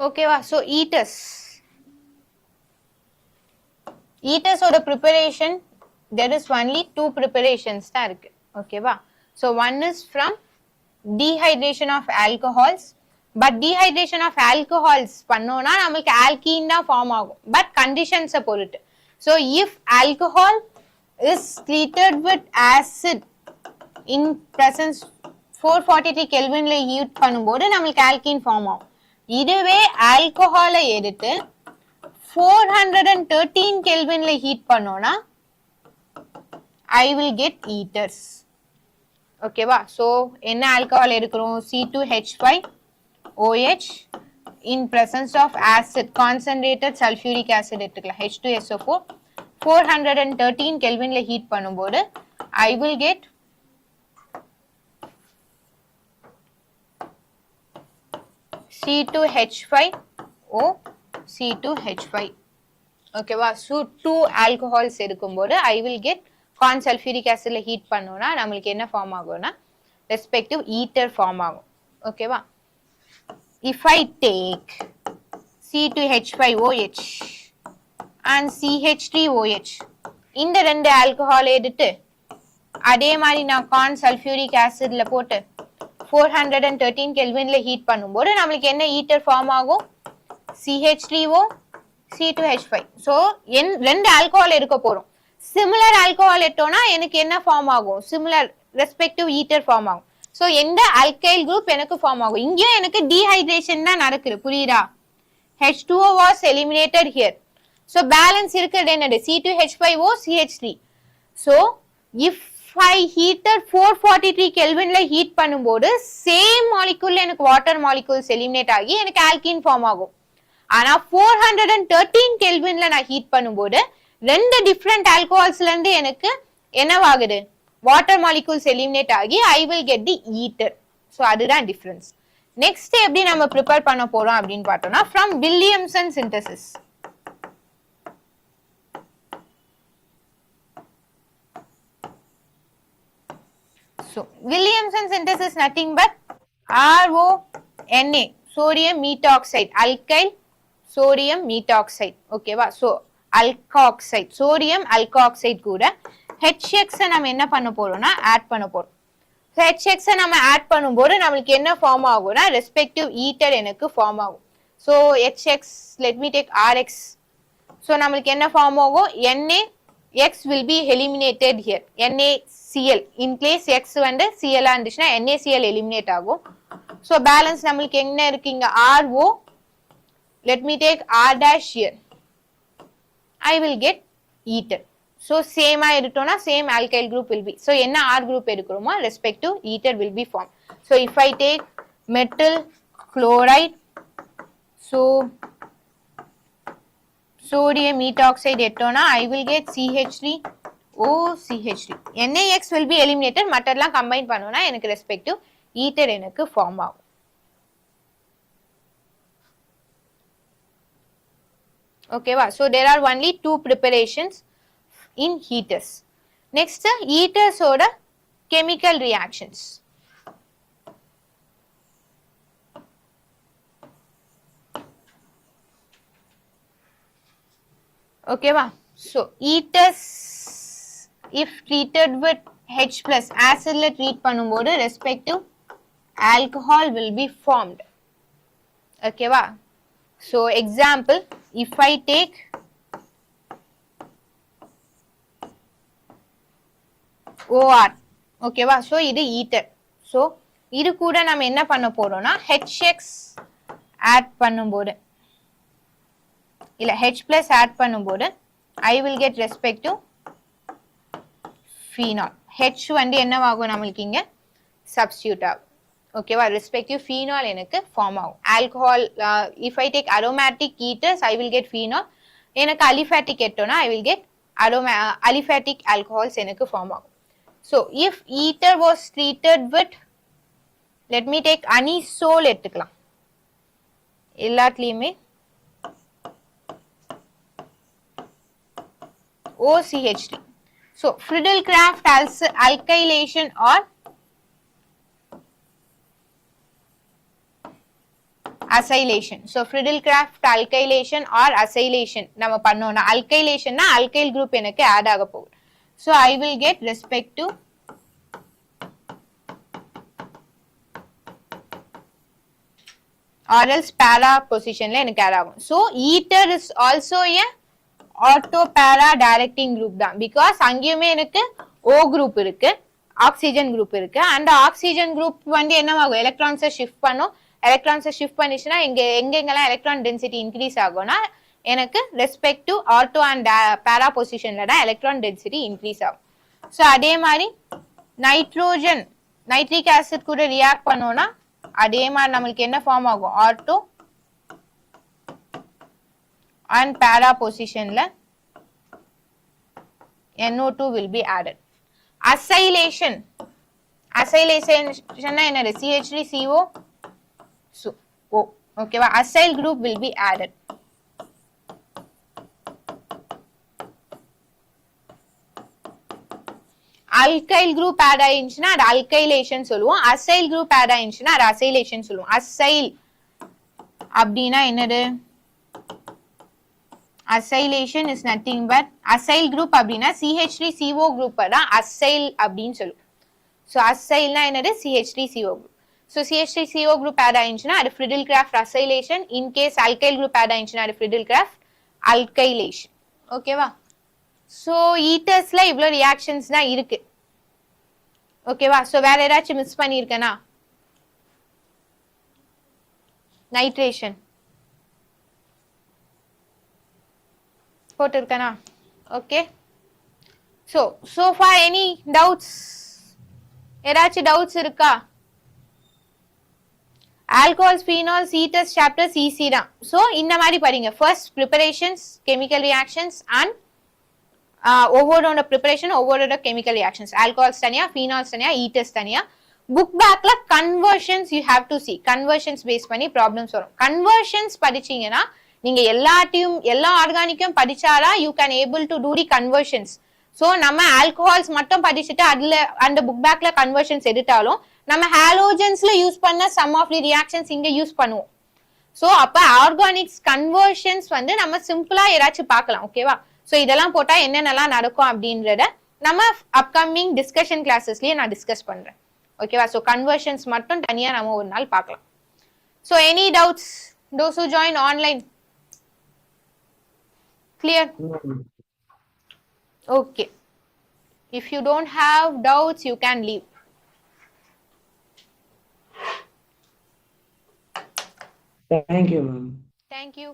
Okay va, so ethers oda preparation, there is only two preparations da irukku. Okay va, so one is from dehydration of alcohols, but dehydration of alcohols பண்ணோம்னா நமக்கு alkene தான் ஃபார்ம் ஆகும், but கண்டிஷன்ஸை பொறுத்து. so if alcohol is treated with acid in presence 443 கெல்வின்ல heat பண்ணும்போது நமக்கு alkene form ஆகும். இதுவே ஆல்கஹாலை எடுத்து 413 கெல்வின்ல ஹீட் பண்ணோம்னா I will get ethers. Okay va, so என்ன ஆல்கஹால் எடுக்கிறோம், C2H5OH in presence of acid, concentrated sulfuric acid எடுத்துக்கலாம், H2SO4, 413 கெல்வின்ல ஹீட் பண்ணும்போது I will get C2H5O C2H5. Okay va, so two alcohols எடுக்கும்போது I will get corn sulfuric acid ல heat பண்ணோம்னா நமக்கு என்ன form ஆகும்னா ரெஸ்பெக்டிவ் ஈத்தர் ஃபார்ம் ஆகும். ஓகேவா, if I take C2H5OH and CH3OH இந்த ரெண்டு ஆல்கஹால் எடுத்து அதே மாதிரி நான் corn sulfuric acid ல போட்டு 413 கெல்வின்ல ஹீட் பண்ணும்போது நமக்கு என்ன ஈத்தர் ஃபார்ம் ஆகும், CH3O C2H5. so ரெண்டு ஆல்கஹால் எடுக்க போறோம், சிமிலர் ஆல்கஹால் எடுத்தோம்னா எனக்கு என்ன ஃபார்ம் ஆகும், சிமிலர் ரெஸ்பெக்டிவ் ஈத்தர் ஃபார்ம் ஆகும். so எந்த ஆல்கைல் குரூப் எனக்கு ஃபார்ம் ஆகும், இங்கேயும் எனக்கு டீஹைட்ரேஷன் தான் நடக்குது, புரியுதா, H2O was eliminated here, so balance இருக்கிறது என்னது C2H5O CH3. so if I heated 443 கெல்வின்ல heat பண்ணும்போது சேம் மாலிக்யூல்ல எனக்கு வாட்டர் மாலிக்யூல்ஸ் எலிமினேட் ஆகி எனக்கு ஆல்கீன் ஃபார்ம் ஆகும். ஆனா 413 கெல்வின்ல நான் ஹீட் பண்ணும்போது ரெண்டு டிஃபரண்ட் ஆல்கஹால்ஸ்ல இருந்து எனக்கு என்னவாகுது, வாட்டர் மாலிக்யூல்ஸ் எலிமினேட் ஆகி I will get the ether. so அதுதான் டிஃபரன்ஸ். நெக்ஸ்ட் எப்படி நம்ம ப்ரிப்பேர் பண்ண போறோம் அப்படின்னு பார்த்தோம்னா from Williamson synthesis. so Williamson synthesis nothing but RONA, sodium methoxide, alkyl sodium methoxide. okay va, so alkoxide, sodium alkoxide கூட HX நம்ம என்ன பண்ண போறோம்னா ஆட் பண்ண போறோம். so HX நம்ம ஆட் பண்ணும்போது நமக்கு என்ன ஃபார்ம் ஆகும்னா ரெஸ்பெக்டிவ் ஈத்தர் எனக்கு ஃபார்ம் ஆகும். so HX, let me take RX. so நமக்கு என்ன ஃபார்ம் ஆகும், NaX will be eliminated here, NaCl in case X வந்து Cl ஆ இருந்துச்சுன்னா NaCl eliminate ஆகும். so balance நமக்கு என்ன இருக்கு இங்க RO, let me take R dash here, I will get ether. so same ஆ எடுத்தோம்னா same alkyl group will be, so என்ன R group எடுக்கிறோமோ respective ether will be formed. so if I take metal chloride, so sodium methoxide எடுத்தோம்னா I will get CH3O CH3, NaX will be eliminated, மற்றெல்லாம் combine பண்ணோம்னா எனக்கு respective ether எனக்கு form ஆகும். okay va, so there are only two preparations in heaters. next heaters oda chemical reactions. okay va, so heaters if treated with H plus acid la treat பண்ணும்போது respective alcohol will be formed. okay va, so example, if I take OR, okay va, so இது ether. so இது கூட நம்ம என்ன பண்ண போறோம்னா HX add பண்ணும்போது இல்ல H plus ஆட் பண்ணும்போது I will get respective phenol. H வந்து என்னவாகும் நமக்கு இங்க substitute ஆகும். okay va, respective phenol எனக்கு ஃபார்ம் ஆகும். alcohol, if I take aromatic ethers I will get phenol, எனக்கு aliphatic எடுத்தோம்னா I will get aliphatic alcohols எனக்கு ஃபார்ம் ஆகும். so if ether was treated with, let me take anisole எடுத்துக்கலாம், எல்லாத்துலயுமே OCH3. so Friedel-Crafts alkylation or acylation. So Friedel-Crafts alkylation or acylation நம்ம பண்ணோம்னா alkylation னா alkyl group எனக்கு add ஆக போகுது. So I will get respect to or else para position la எனக்கு add ஆகும். So ether is also a auto para directing group தான் because அங்கேயுமே எனக்கு O group இருக்கு ஆக்சிஜன் குரூப் இருக்கு and ஆக்சிஜன் குரூப் வந்து என்னவாகும் எலக்ட்ரான்ஸை ஷிஃப்ட் பண்ணும் எலக்ட்ரான்ஸை ஷிஃப்ட் பண்ணிச்சுன்னா எங்கெங்கெல்லாம் எலக்ட்ரான் டென்சிட்டி இன்க்ரீஸ் ஆகும்னா எனக்கு ரெஸ்பெக்ட் டு ஆட்டோ அண்ட் பேரா பொசிஷன்ல தான் எலக்ட்ரான் டென்சிட்டி இன்க்ரீஸ் ஆகும். ஸோ அதே மாதிரி நைட்ரோஜன் நைட்ரிக் ஆசிட் கூட ரியாக்ட் பண்ணோம்னா அதே மாதிரி நம்மளுக்கு என்ன ஃபார்ம் ஆகும் ஆட்டோ அண்ட் பேரா பொசிஷன்ல NO2 will be added. Acylation என்னது CH3CO so O okay va acyl group will be added. Alkyl group add ஆயிடுச்சுனா அது alkylation சொல்லுவோம் acyl group add ஆயிடுச்சுனா அது acylation சொல்லுவோம். acyl அப்படினா என்னது acylation is nothing but acyl group அப்படினா CH3CO group தான் acyl அப்படினு சொல்லுவோம். So acyl னா என்னது CH3CO group. So CH3CO group add ஆயிடுச்சுனா அது Friedel-Crafts acylation. In case alkyl group add ஆயிடுச்சுனா அது Friedel-Crafts alkylation. ஓகேவா? So ethers-ல இவ்ளோ reactions தான் இருக்கு. ஓகேவா? So வேற ஏதாச்சும் மிஸ் பண்ணிருக்கேனா? nitration போட்டிருக்கேனா? Okay. So far any doubts? ஏதாச்சும் doubts இருக்கா? Alcohols, phenols, ethers chapters easy தான். So இந்த மாதிரி படிங்க. First preparations, chemical reactions and ஒவ்வொருட preparation, ஒவ்வொருட chemical reactions. Alcohols தனியா, phenols தனியா, ethers தனியா. Book backல conversions you have to see. Conversions base பண்ணி problems வரும். Conversions படிச்சீங்கன்னா நீங்க எல்லா ஆர்கானிக்கும் படிச்சாரா you can able to do the conversions. So நம்ம alcohols மட்டும் படிச்சுட்டு அதுல அந்த book backல conversions எடுத்தாலும் நம்ம ஹாலோஜன்ஸ்ல யூஸ் பண்ண some of the reactions இங்க யூஸ் பண்ணுவோம். So அப்ப ஆர்கானிக்ஸ் கன்வர்ஷன்ஸ் வந்து நம்ம சிம்பிளா ஏதாச்சும் பார்க்கலாம். ஓகேவா? So இதெல்லாம் போட்டா என்னென்னலாம் நடக்கும் அப்படின்றத நம்ம அப்கமிங் டிஸ்கஷன் கிளாஸஸ்லயே நான் டிஸ்கஸ் பண்றேன். ஓகேவா? So conversions மட்டும் தனியா நம்ம ஒரு நாள் பார்க்கலாம். So any doubts those who join online? Clear? Okay. If you don't have doubts you can leave. Thank you, ma'am. Thank you.